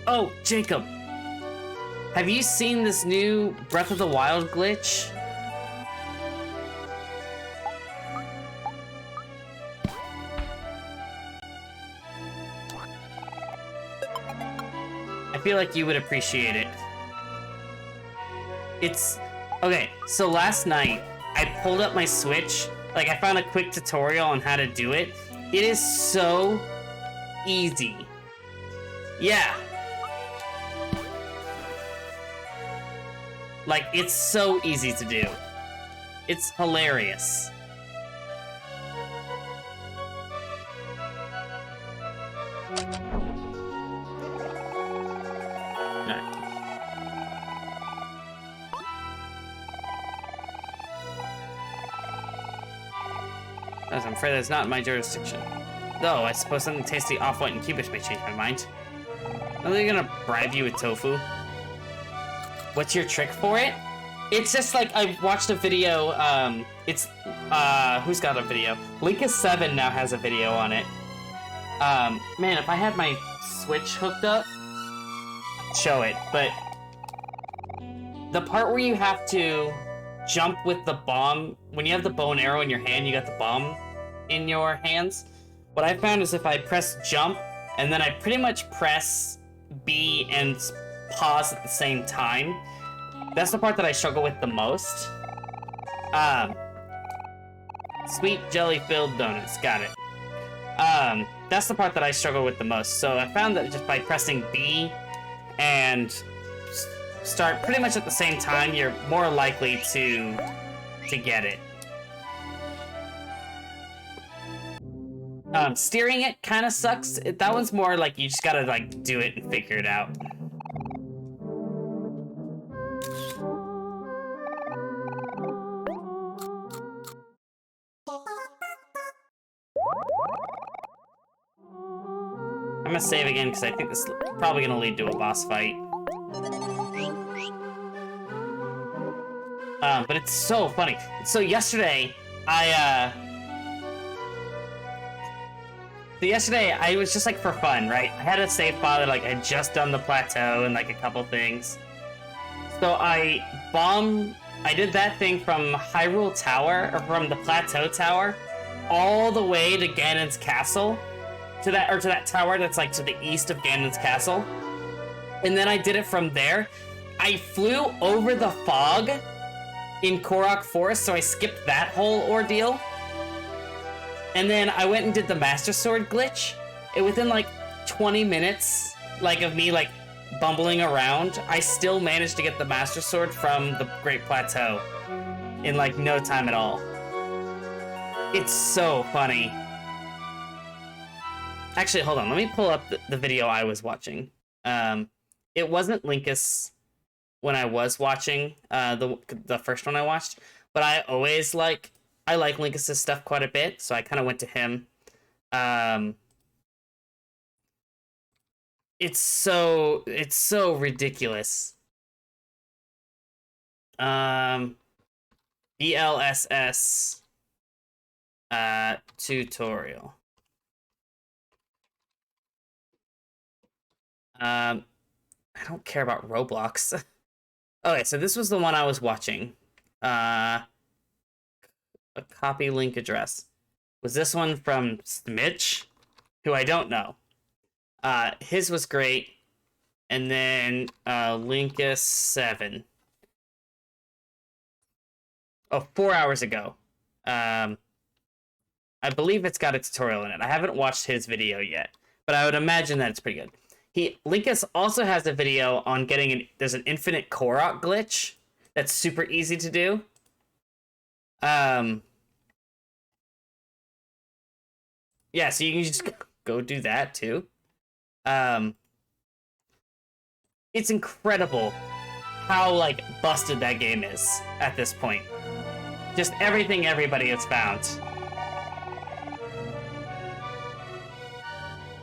Oh, Jacob! Have you seen this new Breath of the Wild glitch? I feel like you would appreciate it. It's... Okay, so last night, I pulled up my Switch. Like, I found a quick tutorial on how to do it. It is so easy. Yeah. Like, it's so easy to do. It's hilarious. I'm afraid that's not in my jurisdiction. Though, I suppose something tasty, off-white, and cubish may change my mind. Are they gonna bribe you with tofu? What's your trick for it? It's just like, I watched a video, who's got a video? Linkus7 now has a video on it. Man, if I had my Switch hooked up, I'd show it, but the part where you have to jump with the bomb, when you have the bow and arrow in your hand, you got the bomb in your hands. What I found is if I press jump, and then I pretty much press B and pause at the same time, that's the part that I struggle with the most. Sweet jelly-filled donuts, got it. That's the part that I struggle with the most. So I found that just by pressing B and start pretty much at the same time, you're more likely to get it. Steering it kind of sucks. That one's more like you just gotta like do it and figure it out. I'm gonna save again because I think this is probably gonna lead to a boss fight. But it's so funny. So yesterday, I was just like for fun, right? I had a save file that like I had just done the plateau and like a couple things. So I did that thing from Hyrule Tower, or from the Plateau Tower, all the way to Ganon's Castle, to that tower that's like to the east of Ganon's Castle. And then I did it from there. I flew over the fog in Korok Forest, so I skipped that whole ordeal. And then I went and did the Master Sword glitch. And within like 20 minutes, like of me like bumbling around, I still managed to get the Master Sword from the Great Plateau in like no time at all. It's so funny. Actually, hold on. Let me pull up the video I was watching. It wasn't Linkus when I was watching the first one I watched, but I like Linkus's stuff quite a bit, so I kind of went to him. It's so ridiculous. BLSS tutorial. I don't care about Roblox. Okay, so this was the one I was watching. A copy link address. Was this one from Smitch, who I don't know. His was great. And then Linkus7. Oh, 4 hours ago. I believe it's got a tutorial in it. I haven't watched his video yet, but I would imagine that it's pretty good. Linkus also has a video on there's an infinite Korok glitch that's super easy to do. Yeah, so you can just go do that too. Um, it's incredible how like busted that game is at this point. Just everything everybody has found.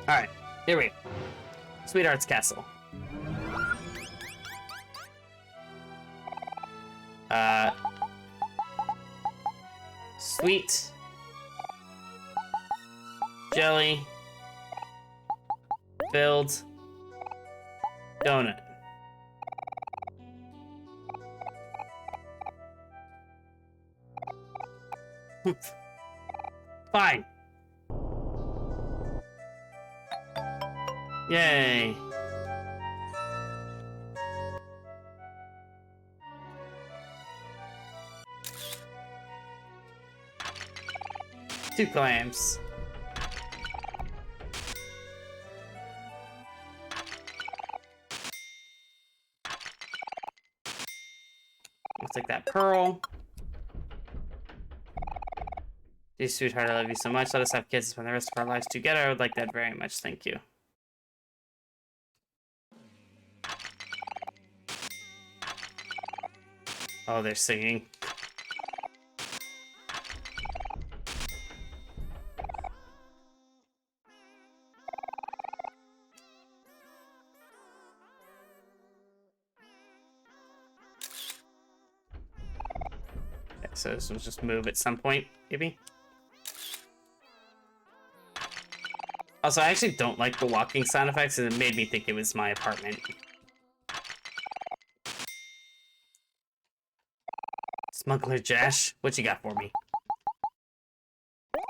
All right, here we go. Sweetheart's Castle. Sweet. Jelly. Filled. Donut. Fine. Yay. Two clams. I'll take that pearl. Dear sweetheart, I love you so much. Let us have kids spend the rest of our lives together. I would like that very much. Thank you. Oh, they're singing. Okay, so this will just move at some point, maybe. Also, I actually don't like the walking sound effects, and it made me think it was my apartment. Smuggler Jash, what you got for me?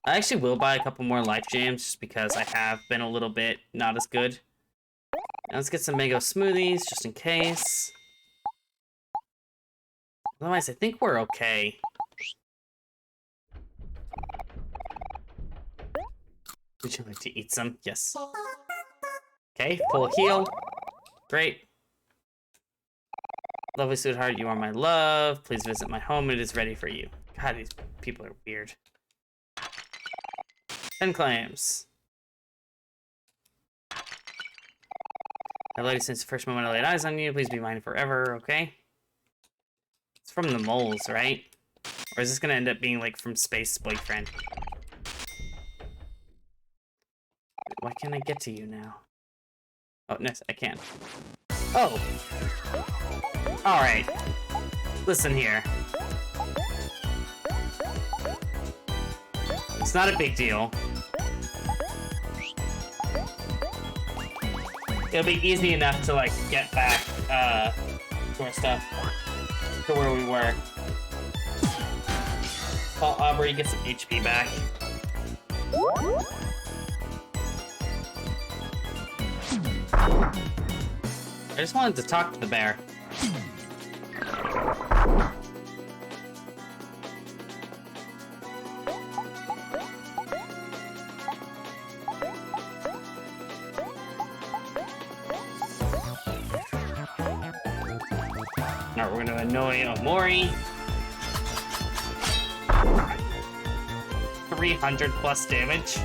I actually will buy a couple more life jams just because I have been a little bit not as good. Now let's get some mango smoothies just in case. Otherwise, I think we're okay. Would you like to eat some? Yes. Okay, full heal. Great. Lovely sweetheart, you are my love. Please visit my home. It is ready for you. God, these people are weird. 10 clams. I love you since the first moment I laid eyes on you. Please be mine forever, okay? It's from the moles, right? Or is this gonna end up being like from Space Boyfriend? Why can't I get to you now? Oh, no, I can. Oh! Alright. Listen here. It's not a big deal. It'll be easy enough to, like, get back, to our stuff. To where we were. Oh, Aubrey, get some HP back. I just wanted to talk to the bear. Now we're gonna annoy Omori. 300 plus damage.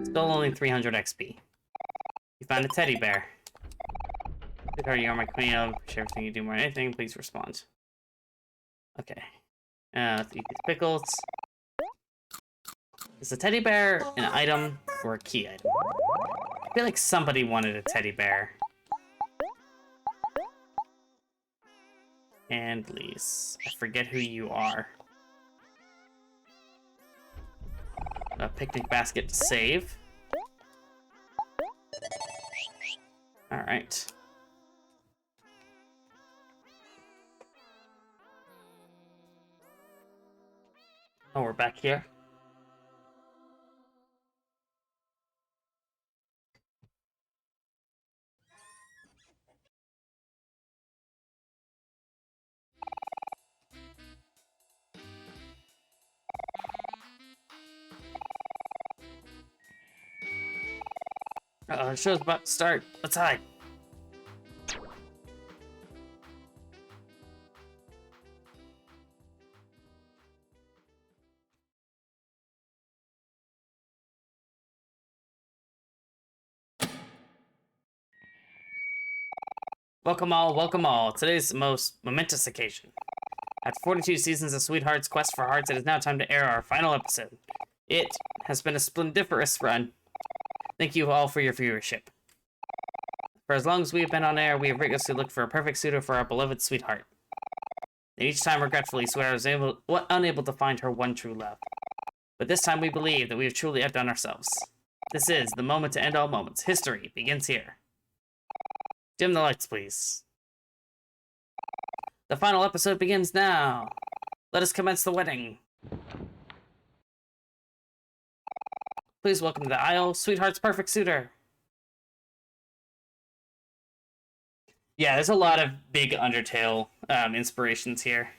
Still only 300 XP. You found a teddy bear. Sweetheart, you are my queen. I'll appreciate everything you do more than anything. Please respond. Okay. Let's eat these pickles. Is a teddy bear an item or a key item? I feel like somebody wanted a teddy bear. And please, I forget who you are. A picnic basket to save. Alright. Oh, we're back here. The show's about to start. Let's hide. Welcome all. Today's the most momentous occasion. After 42 seasons of Sweetheart's Quest for Hearts, it is now time to air our final episode. It has been a splendiferous run. Thank you all for your viewership. For as long as we have been on air, we have rigorously looked for a perfect suitor for our beloved Sweetheart. And each time, regretfully, Sweetheart was unable to find her one true love. But this time we believe that we have truly outdone ourselves. This is the moment to end all moments. History begins here. Dim the lights, please. The final episode begins now. Let us commence the wedding. Please welcome to the aisle, Sweetheart's perfect suitor. Yeah, there's a lot of big Undertale inspirations here.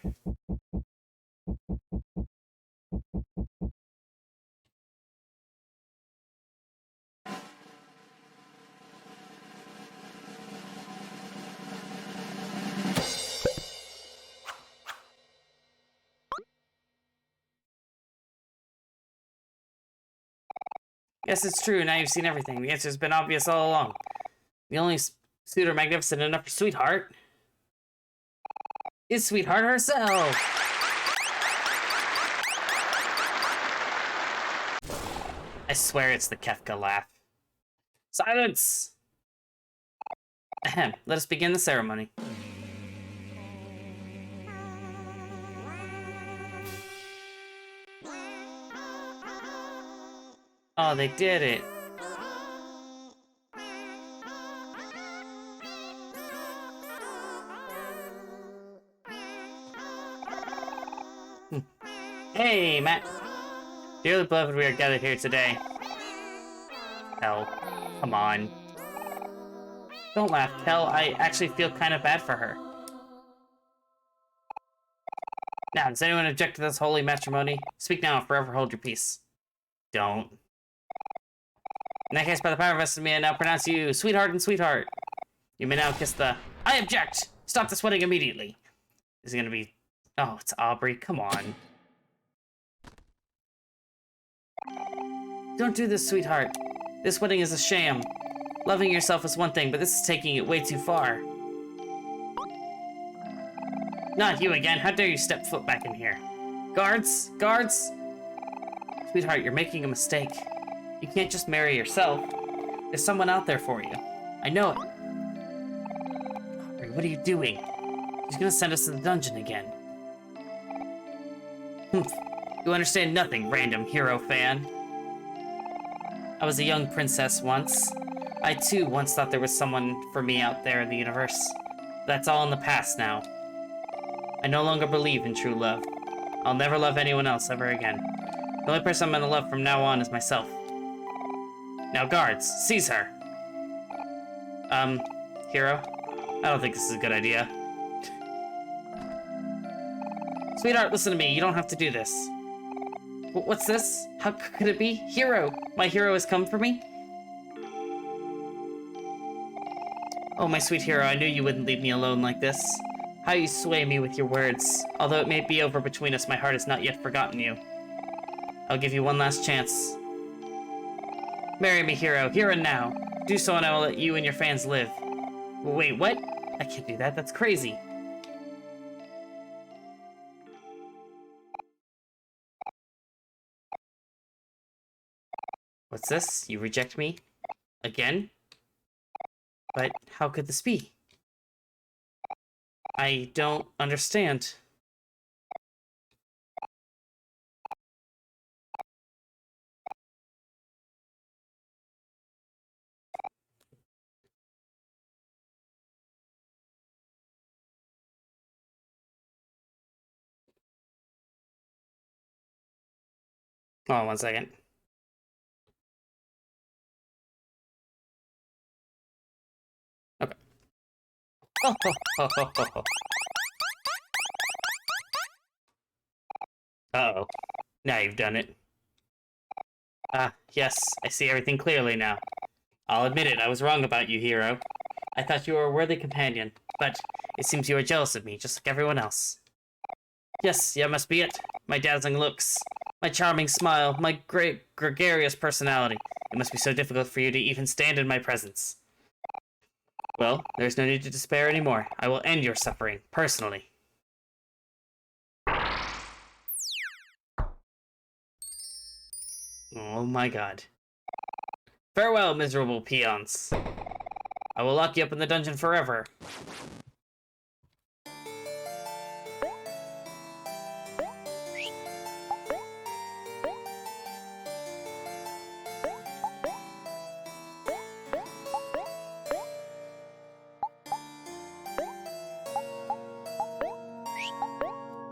Yes, it's true. Now you've seen everything. The answer's been obvious all along. The only suitor magnificent enough for Sweetheart is Sweetheart herself. I swear it's the Kefka laugh. Silence! Ahem. Let us begin the ceremony. Oh, they did it. Hey, Matt. Dearly beloved, we are gathered here today. Hell, come on. Don't laugh, Kel. I actually feel kind of bad for her. Now, does anyone object to this holy matrimony? Speak now and forever hold your peace. Don't. In that case, by the power vested in me, I now pronounce you Sweetheart and Sweetheart. You may now kiss the... I object! Stop this wedding immediately! Is it gonna be... Oh, it's Aubrey. Come on. Don't do this, Sweetheart. This wedding is a sham. Loving yourself is one thing, but this is taking it way too far. Not you again. How dare you step foot back in here? Guards! Guards! Sweetheart, you're making a mistake. You can't just marry yourself. There's someone out there for you. I know it. Aubrey, what are you doing? He's gonna send us to the dungeon again. Humph. You understand nothing, random hero fan. I was a young princess once. I too once thought there was someone for me out there in the universe. That's all in the past now. I no longer believe in true love. I'll never love anyone else ever again. The only person I'm gonna love from now on is myself. Now guards, seize her! Hero? I don't think this is a good idea. Sweetheart, listen to me, you don't have to do this. What's this? How could it be? Hero! My hero has come for me? Oh, my sweet hero, I knew you wouldn't leave me alone like this. How you sway me with your words. Although it may be over between us, my heart has not yet forgotten you. I'll give you one last chance. Marry me, hero, here and now. Do so and I will let you and your fans live. Wait, what? I can't do that, that's crazy. What's this? You reject me? Again? But how could this be? I don't understand. Hold on 1 second. Okay. Oh, oh, oh, oh, oh, oh. Uh-oh. Now you've done it. Ah, yes, I see everything clearly now. I'll admit it, I was wrong about you, hero. I thought you were a worthy companion, but it seems you are jealous of me, just like everyone else. Yes, yeah, must be it. My dazzling looks, my charming smile, my great gregarious personality. It must be so difficult for you to even stand in my presence. Well, there's no need to despair anymore. I will end your suffering, personally. Oh my god. Farewell, miserable peons. I will lock you up in the dungeon forever.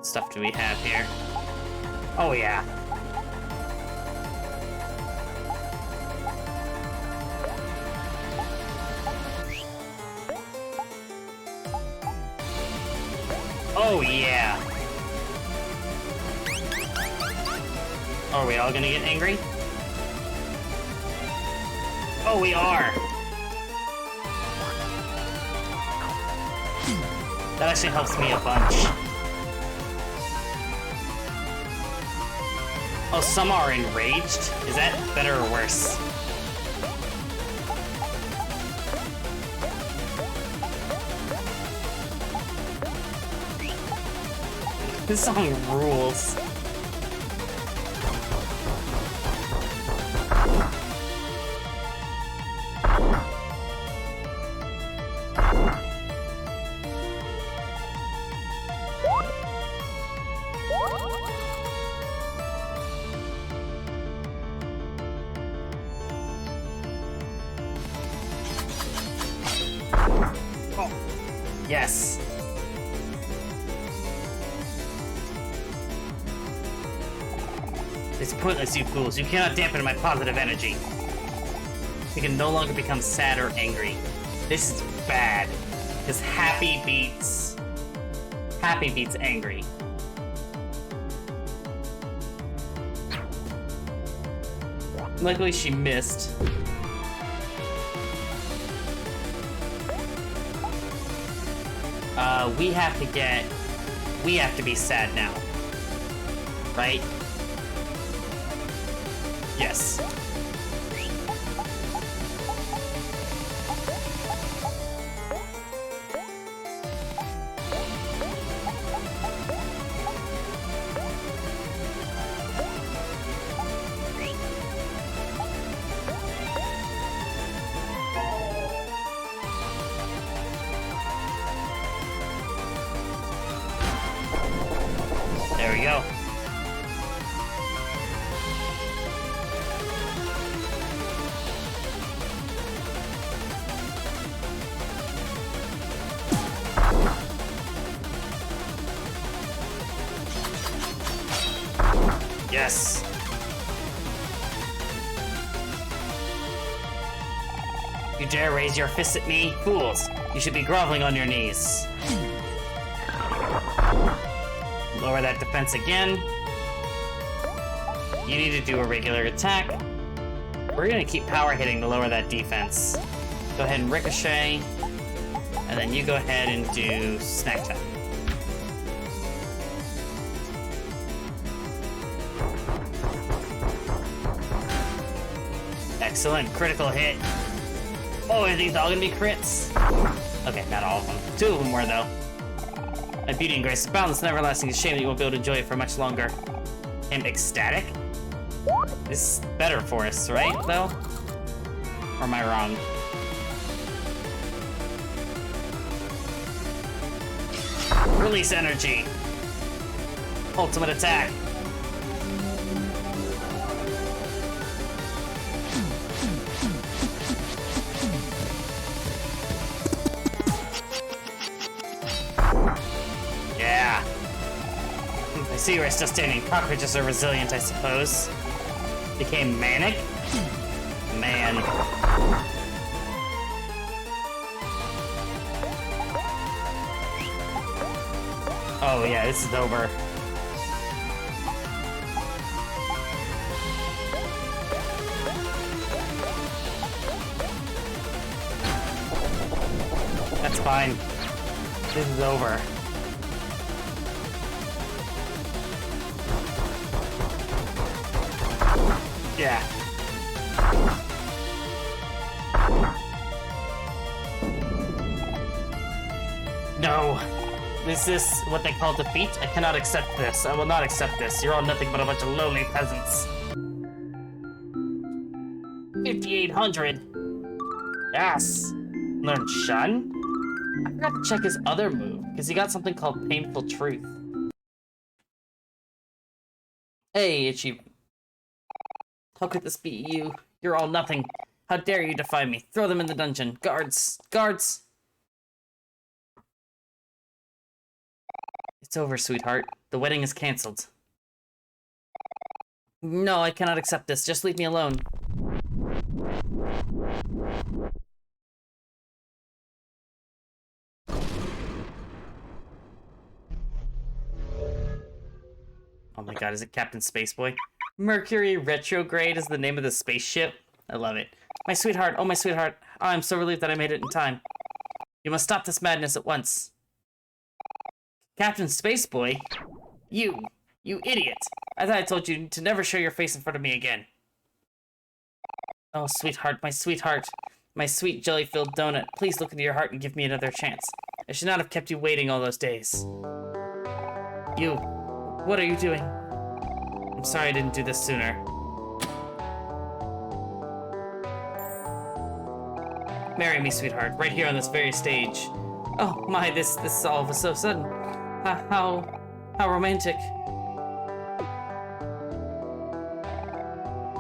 Stuff do we have here? Oh yeah. Oh yeah. Are we all gonna get angry? Oh, we are. That actually helps me a bunch. Oh, some are enraged? Is that better or worse? This song rules. Oh, yes. It's pointless, you fools. You cannot dampen my positive energy. We can no longer become sad or angry. This is bad. Because happy beats angry. Luckily she missed. We have to be sad now. Right? Yes. There we go. Yes. You dare raise your fists at me? Fools! You should be groveling on your knees. Lower that defense again. You need to do a regular attack. We're gonna keep power hitting to lower that defense. Go ahead and ricochet. And then you go ahead and do snack attack. Excellent, critical hit. Oh, are these all gonna be crits? Okay, not all of them. 2 of them were, though. My beauty and grace is boundless and everlasting. It's a shame that you won't be able to enjoy it for much longer. And ecstatic? This is better for us, right, though? Or am I wrong? Release energy. Ultimate attack. Yeah. I see you're still standing. Cockroaches are resilient, I suppose. Became manic? Man. Oh yeah, this is over. It's fine. This is over. Yeah. No. Is this what they call defeat? I cannot accept this. I will not accept this. You're all nothing but a bunch of lowly peasants. 5,800. Yes. Learn Shun? I forgot to check his other move, because he got something called Painful Truth. Hey, Itchy. How could this be you? You're all nothing. How dare you defy me? Throw them in the dungeon. Guards! Guards! It's over, sweetheart. The wedding is cancelled. No, I cannot accept this. Just leave me alone. Oh my god, is it Captain Spaceboy? Mercury Retrograde is the name of the spaceship. I love it. My sweetheart, oh my sweetheart. Oh, I'm so relieved that I made it in time. You must stop this madness at once. Captain Spaceboy? You idiot. I thought I told you to never show your face in front of me again. Oh, sweetheart, my sweet jelly-filled donut. Please look into your heart and give me another chance. I should not have kept you waiting all those days. You, what are you doing? I'm sorry I didn't do this sooner. Marry me, sweetheart, right here on this very stage. Oh my, this all was so sudden. How romantic.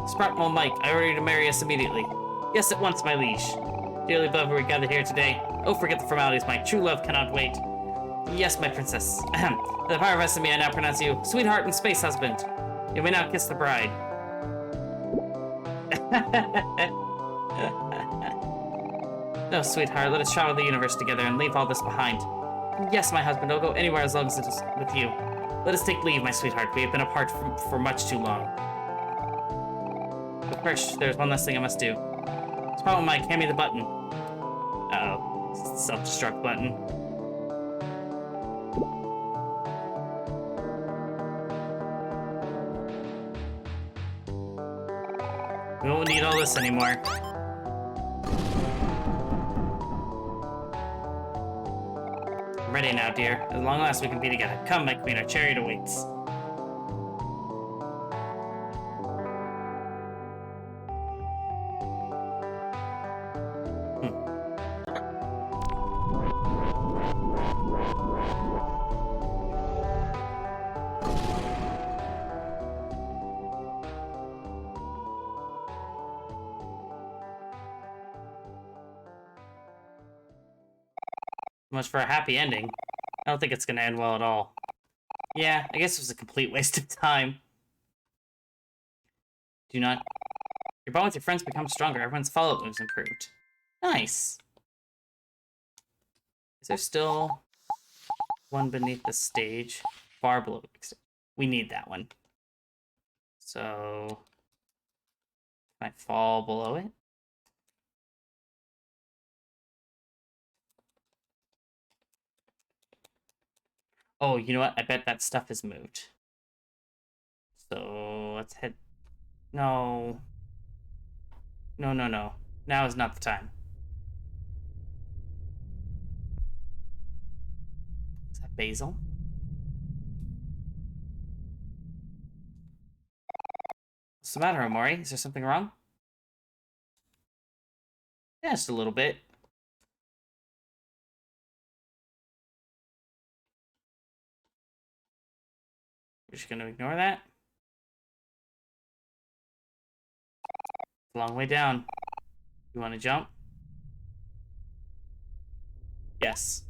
Sproutmole Mike, I order you to marry us immediately. Yes, at once, my liege. Dearly beloved, we gathered here today. Oh, forget the formalities, my true love cannot wait. Yes, my princess. Ahem. The power vested in me, I now pronounce you sweetheart and space husband. You may now kiss the bride. No, sweetheart, let us travel the universe together and leave all this behind. Yes, my husband, I'll go anywhere as long as it is with you. Let us take leave, my sweetheart. We have been apart for much too long. But first, there's one last thing I must do. Sproutmole Mike, hand me the button. Uh-oh. Self-destruct button. We won't need all this anymore. I'm ready now, dear. At long last we can be together. Come, my queen, our chariot awaits. Much for a happy ending. I don't think it's gonna end well at all. Yeah, I guess it was a complete waste of time. Do not... Your bond with your friends becomes stronger. Everyone's follow-up moves improved. Nice. Is there still one beneath the stage? Far below the stage. We need that one. So... Can I fall below it? Oh, you know what? I bet that stuff is moved. So, let's head... No. No, no, no. Now is not the time. Is that basil? What's the matter, Omori? Is there something wrong? Yeah, just a little bit. We're just gonna ignore that. It's a long way down. You wanna jump? Yes.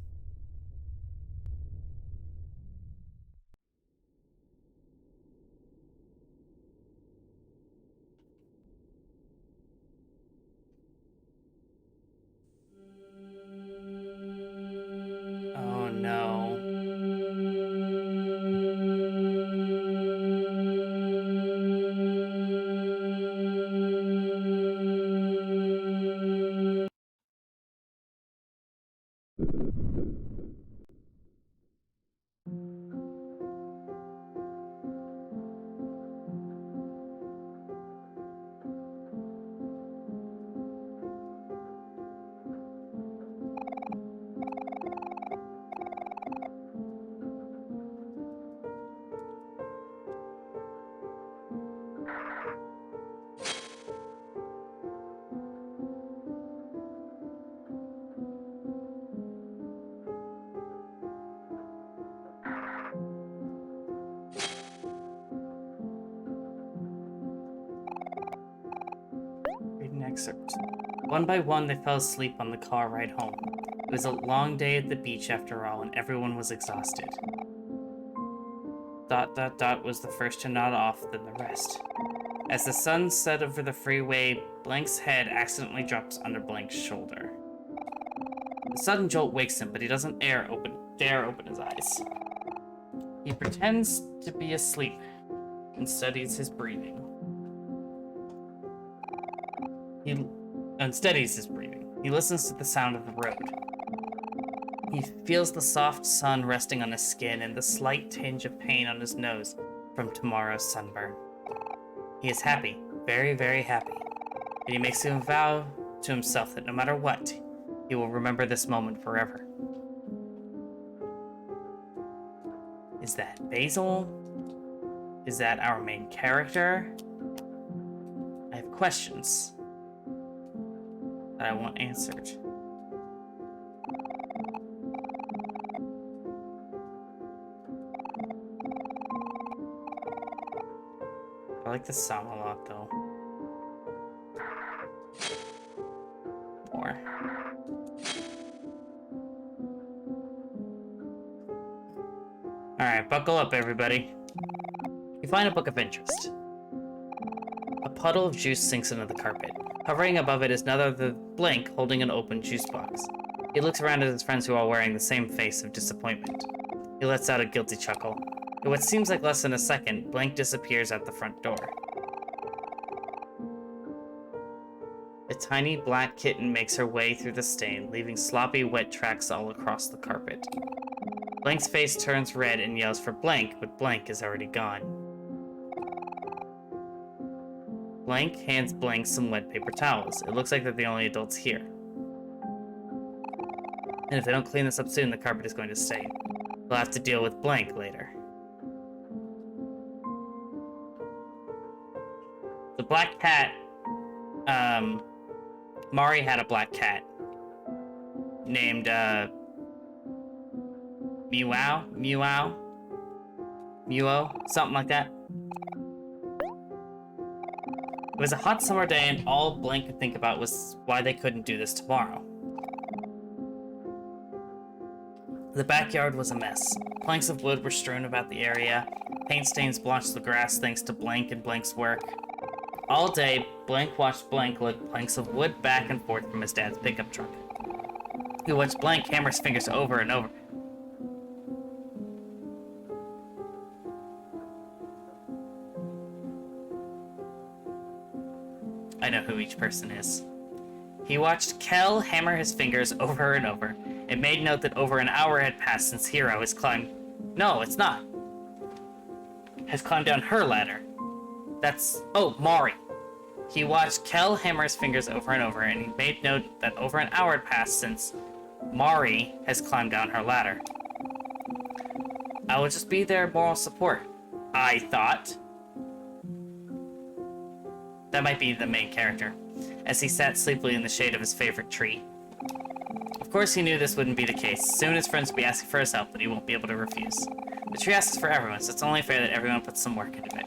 Oh no. excerpt. One by one, they fell asleep on the car ride home. It was a long day at the beach after all, and everyone was exhausted. ... was the first to nod off, then the rest. As the sun set over the freeway, Blank's head accidentally drops under Blank's shoulder. The sudden jolt wakes him, but he doesn't dare open his eyes. He pretends to be asleep and studies his breathing. He listens to the sound of the road. He feels the soft sun resting on his skin and the slight tinge of pain on his nose from tomorrow's sunburn. He is happy, very, very happy, and he makes a vow to himself that no matter what, he will remember this moment forever. Is that Basil? Is that our main character? I have questions that I want answered. I like this song a lot, though. More. Alright, buckle up, everybody. You find a book of interest. A puddle of juice sinks into the carpet. Hovering above it is none other than Blank holding an open juice box. He looks around at his friends who are all wearing the same face of disappointment. He lets out a guilty chuckle. In what seems like less than a second, Blank disappears out the front door. A tiny black kitten makes her way through the stain, leaving sloppy, wet tracks all across the carpet. Blank's face turns red and yells for Blank, but Blank is already gone. Blank hands Blank some wet paper towels. It looks like they're the only adults here. And if they don't clean this up soon, the carpet is going to stain. They'll have to deal with Blank later. The black cat, Mari had a black cat named, Meow, something like that. It was a hot summer day, and all Blank could think about was why they couldn't do this tomorrow. The backyard was a mess. Planks of wood were strewn about the area. Paint stains blotched the grass thanks to Blank and Blank's work. All day, Blank watched Blank lug planks of wood back and forth from his dad's pickup truck. He watched Blank hammer his fingers over and over. I know who each person is. He watched Kel hammer his fingers over and over, and made note that over an hour had passed since Hero has climbed... No, it's not. Has climbed down her ladder. That's... Oh, Mari. He watched Kel hammer his fingers over and over, and he made note that over an hour had passed since Mari has climbed down her ladder. I will just be their moral support, I thought. That might be the main character, as he sat sleepily in the shade of his favorite tree. Of course he knew this wouldn't be the case. Soon his friends would be asking for his help, but he won't be able to refuse. The tree asks for everyone, so it's only fair that everyone puts some work into it.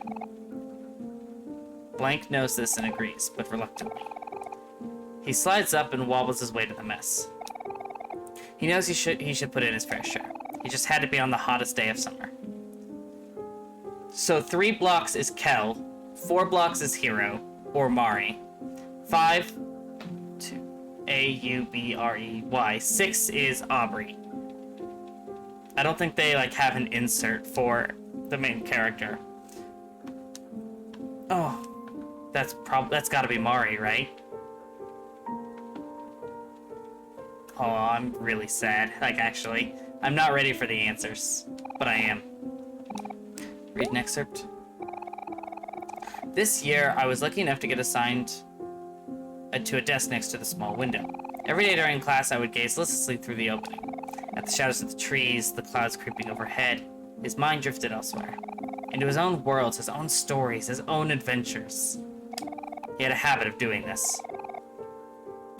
Blank knows this and agrees, but reluctantly. He slides up and wobbles his way to the mess. He knows he should put in his fair share. He just had to be on the hottest day of summer. So 3 blocks is Kel, 4 blocks is Hero, or Mari. 5, 2, A-U-B-R-E-Y. 6 is Aubrey. I don't think they, have an insert for the main character. Oh, that's gotta be Mari, right? Oh, I'm really sad. Actually. I'm not ready for the answers, but I am. Read an excerpt. This year, I was lucky enough to get assigned to a desk next to the small window. Every day during class, I would gaze listlessly through the opening. At the shadows of the trees, the clouds creeping overhead, his mind drifted elsewhere. Into his own worlds, his own stories, his own adventures. He had a habit of doing this.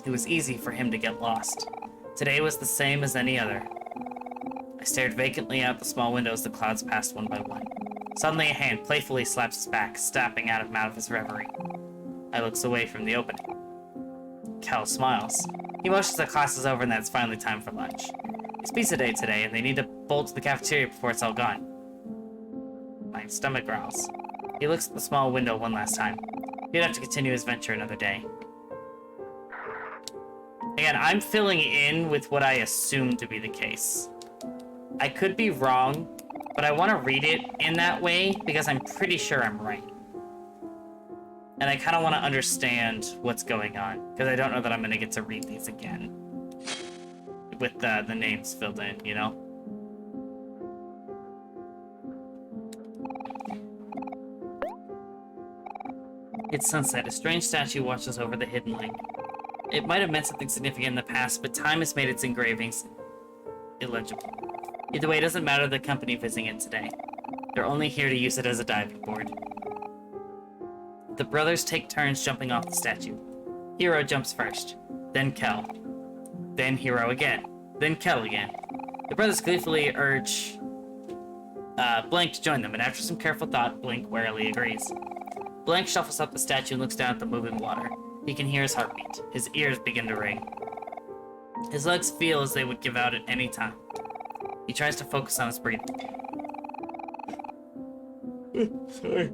It was easy for him to get lost. Today was the same as any other. I stared vacantly out the small window as the clouds passed one by one. Suddenly a hand playfully slaps his back, snapping out of his reverie. I looks away from the opening. Kel smiles. He motions that class is over and that it's finally time for lunch. It's pizza day today, and they need to bolt to the cafeteria before it's all gone. My stomach growls. He looks at the small window one last time. He'd have to continue his venture another day. Again, I'm filling in with what I assume to be the case. I could be wrong, but I want to read it in that way because I'm pretty sure I'm right. And I kind of want to understand what's going on, because I don't know that I'm going to get to read these again with the names filled in, you know? It's sunset. A strange statue watches over the hidden lake. It might have meant something significant in the past, but time has made its engravings illegible. Either way, it doesn't matter the company visiting it today. They're only here to use it as a diving board. The brothers take turns jumping off the statue. Hiro jumps first, then Kel, then Hiro again, then Kel again. The brothers gleefully urge Blank to join them, and after some careful thought, Blank warily agrees. Blank shuffles up the statue and looks down at the moving water. He can hear his heartbeat. His ears begin to ring. His legs feel as they would give out at any time. He tries to focus on his breathing. Sorry.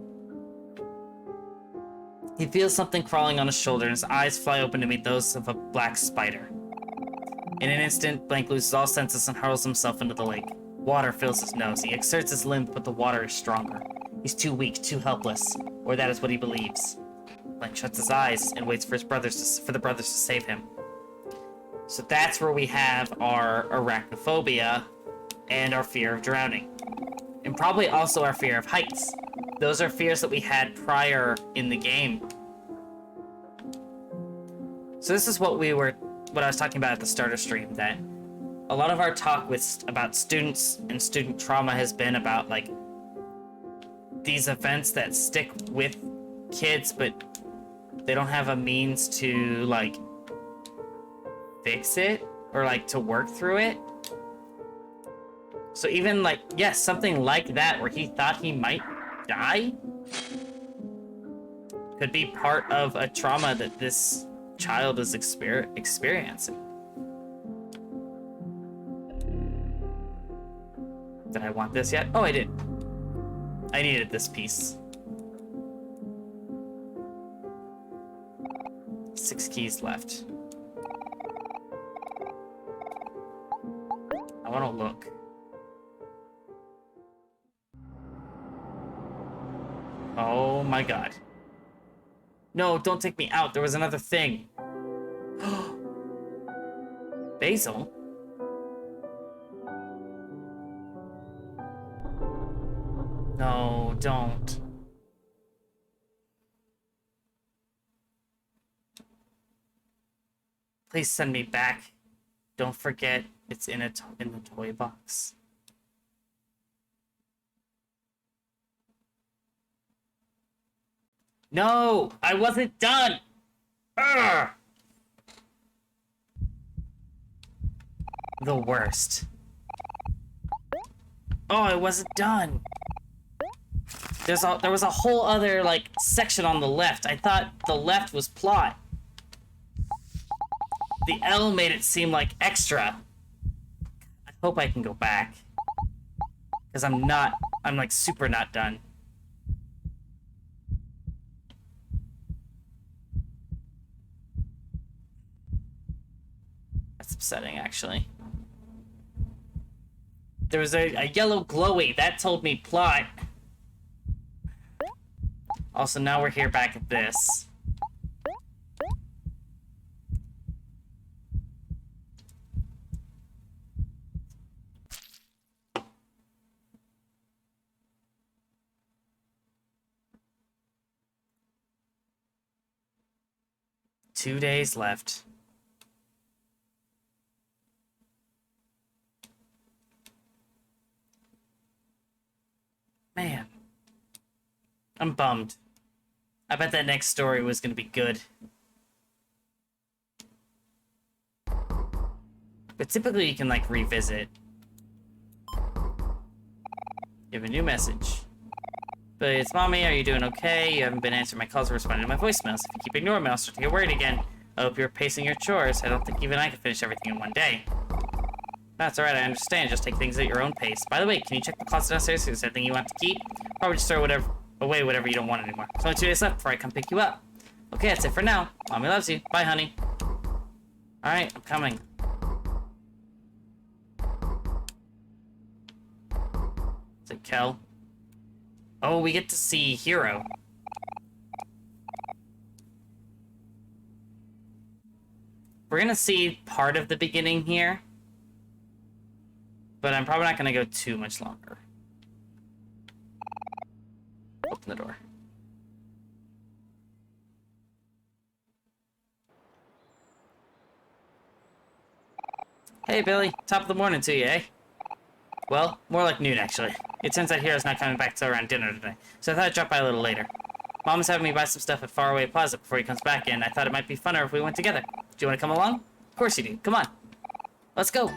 He feels something crawling on his shoulder, and his eyes fly open to meet those of a black spider. In an instant, Blank loses all senses and hurls himself into the lake. Water fills his nose. He exerts his limbs, but the water is stronger. He's too weak, too helpless, or that is what he believes. Blank shuts his eyes and waits for the brothers to save him. So that's where we have our arachnophobia and our fear of drowning. And probably also our fear of heights. Those are fears that we had prior in the game. So this is what I was talking about at the start of stream, that a lot of our talk about students and student trauma has been about, like, these events that stick with kids, but they don't have a means to, like, fix it or, like, to work through it. So even, like, yes, something like that where he thought he might die could be part of a trauma that this child is experiencing. Did I want this yet? Oh, I did. I needed this piece. 6 keys left. I want to look. Oh my god. No, don't take me out. There was another thing. Basil? No, don't. Please send me back. Don't forget, it's in the toy box. No, I wasn't done. Urgh! The worst. Oh, I wasn't done. There was a whole other, like, section on the left. I thought the left was plot. The L made it seem like extra. I hope I can go back. Because I'm like super not done. That's upsetting, actually. There was a yellow glowy. That told me plot. Also, now we're here back at this. Two days left. Man. I'm bummed. I bet that next story was going to be good. But typically you can, like, revisit. You have a new message. But it's Mommy, are you doing okay? You haven't been answering my calls or responding to my voicemails. If you keep ignoring me, I'll start to get worried again. I hope you're pacing your chores. I don't think even I can finish everything in one day. That's alright, I understand. Just take things at your own pace. By the way, can you check the closet downstairs? Is there anything you want to keep? Probably just throw away whatever you don't want anymore. It's only 2 days left before I come pick you up. Okay, that's it for now. Mommy loves you. Bye, honey. Alright, I'm coming. Is it Kel? Oh, we get to see Hero. We're gonna see part of the beginning here, but I'm probably not gonna go too much longer. Open the door. Hey, Billy. Top of the morning to you, eh? Well, more like noon, actually. It turns out Hero's not coming back till around dinner today, so I thought I'd drop by a little later. Mom is having me buy some stuff at Faraway Plaza before he comes back in. I thought it might be funner if we went together. Do you want to come along? Of course you do. Come on. Let's go.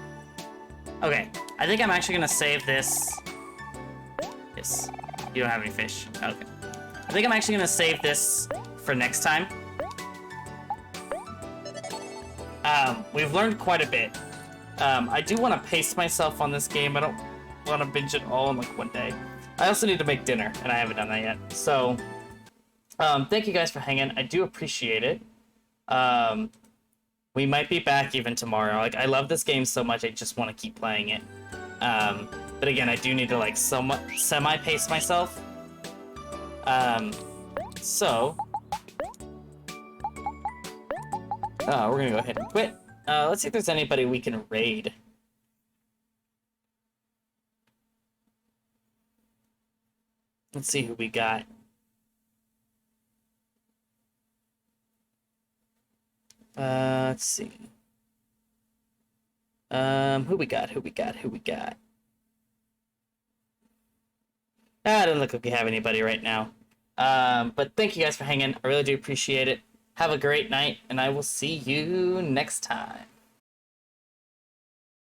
Okay, I think I'm actually gonna save this. Yes. You don't have any fish. Okay. I think I'm actually gonna save this for next time. We've learned quite a bit. I do want to pace myself on this game. I don't want to binge it all in like one day. I also need to make dinner, and I haven't done that yet. So, thank you guys for hanging. I do appreciate it. We might be back even tomorrow. Like, I love this game so much, I just want to keep playing it. But again, I do need to like semi-pace myself. So, we're gonna go ahead and quit. Let's see if there's anybody we can raid. Let's see who we got. Let's see. Who we got? I don't look like we have anybody right now. But thank you guys for hanging. I really do appreciate it. Have a great night, and I will see you next time.